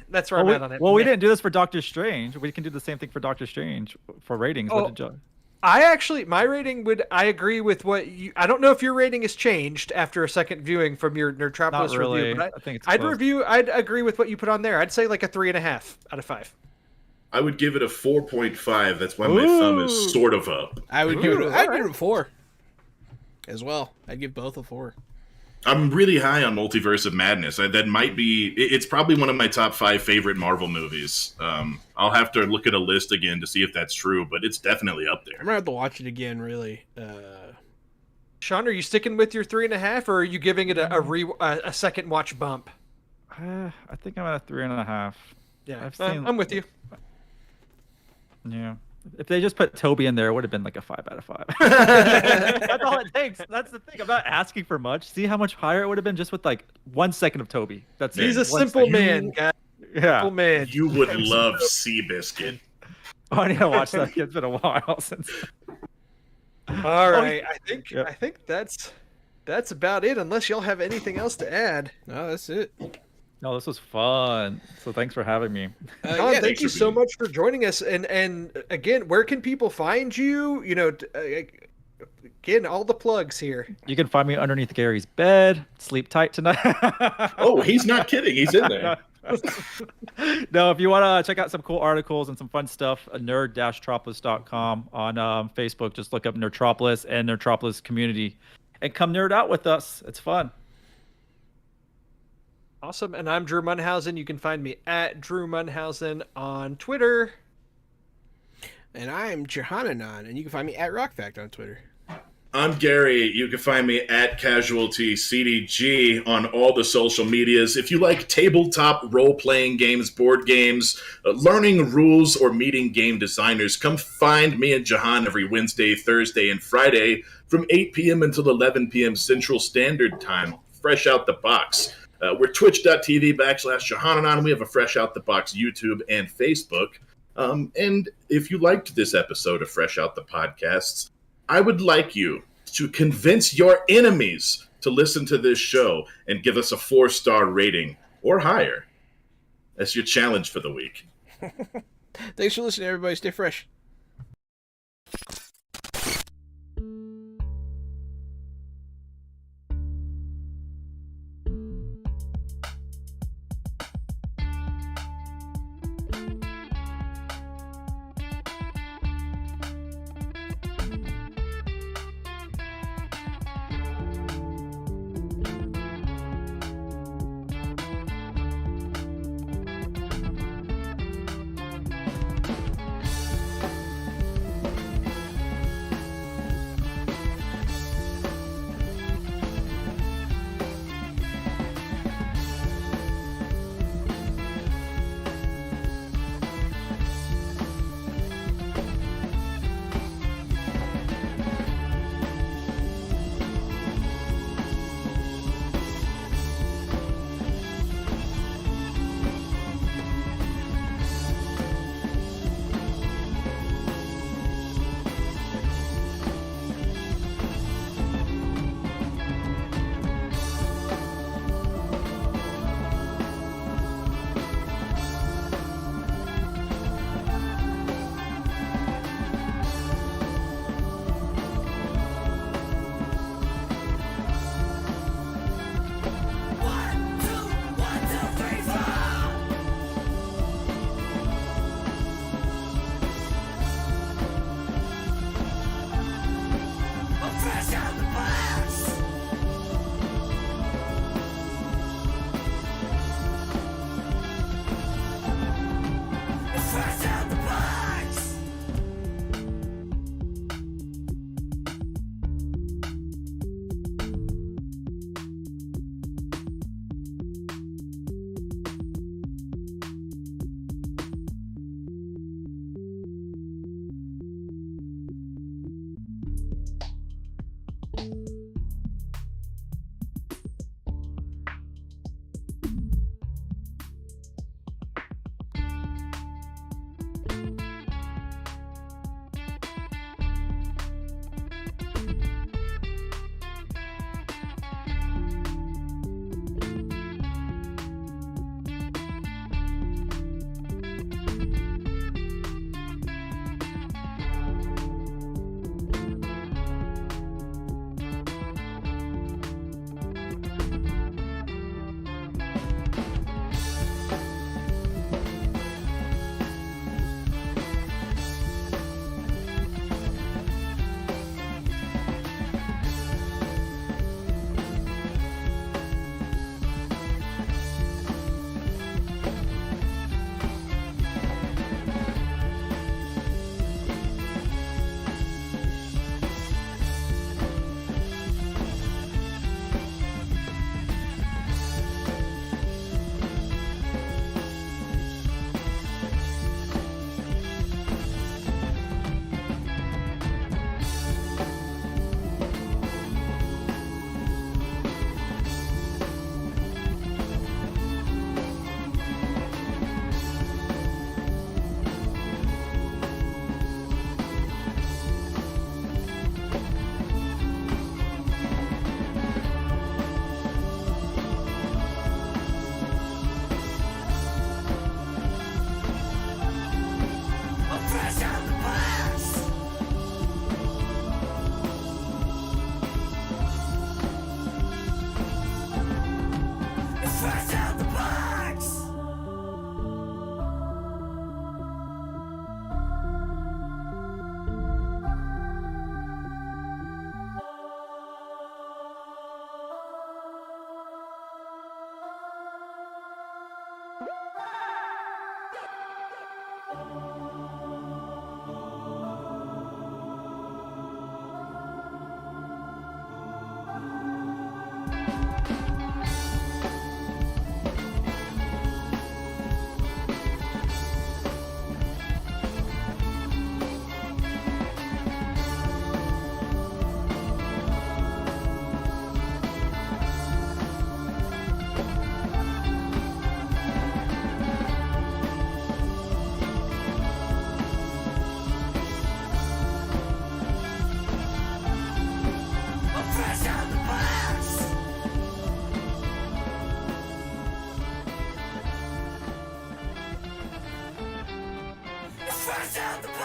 That's where I'm at on it. Well, we Meh. didn't do this for Doctor Strange. We can do the same thing for Doctor Strange for ratings. Oh. What did you... My rating I agree with what you. I don't know if your rating has changed after a second viewing from your Nerdtropolis Not really. review. But I think it's I'd close. I'd agree with what you put on there. I'd say like a 3.5 out of 5. I would give it a 4.5. That's why my thumb is sort of up. I'd give it a 4 as well. I'd give both a 4. I'm really high on Multiverse of Madness. That might be... It's probably one of my top 5 favorite Marvel movies. I'll have to look at a list again to see if that's true, but it's definitely up there. I'm gonna have to watch it again. Really. Sean, are you sticking with your 3.5, or are you giving it a second watch bump? I think I'm at a 3.5. Yeah, seen... I'm with you. Yeah. If they just put Toby in there, it would have been like a 5 out of 5. That's all it takes. That's the thing. I'm not asking for much. See how much higher it would have been just with like 1 second of Toby. That's He's it. a simple man, guys. Yeah. Simple man. You would love Seabiscuit. Oh, I need to watch that. It's been a while since. All right, yeah. I think that's about it. Unless y'all have anything else to add. No, that's it. No, this was fun. So thanks for having me. Don, Yeah, thank you so much for joining us. And again, where can people find you? You know, again, all the plugs here. You can find me underneath Gary's bed. Sleep tight tonight. Oh, he's not kidding. He's in there. No, if you want to check out some cool articles and some fun stuff, nerd-tropolis.com on Facebook. Just look up Nerdtropolis and Nerdtropolis community and come nerd out with us. It's fun. Awesome. And I'm Drew Munhausen. You can find me at Drew Munhausen on Twitter. And I'm Jehananon, and you can find me at RockFact on Twitter. I'm Gary. You can find me at Casualty CDG on all the social medias. If you like tabletop role-playing games, board games, learning rules, or meeting game designers, come find me and Jahan every Wednesday, Thursday, and Friday from 8 p.m. until 11 p.m. Central Standard Time. Fresh out the box. We're twitch.tv/Jehananon. We have a Fresh Out the Box YouTube and Facebook. And if you liked this episode of Fresh Out the Podcasts, I would like you to convince your enemies to listen to this show and give us a 4-star rating or higher. That's your challenge for the week. Thanks for listening, everybody. Stay fresh. out the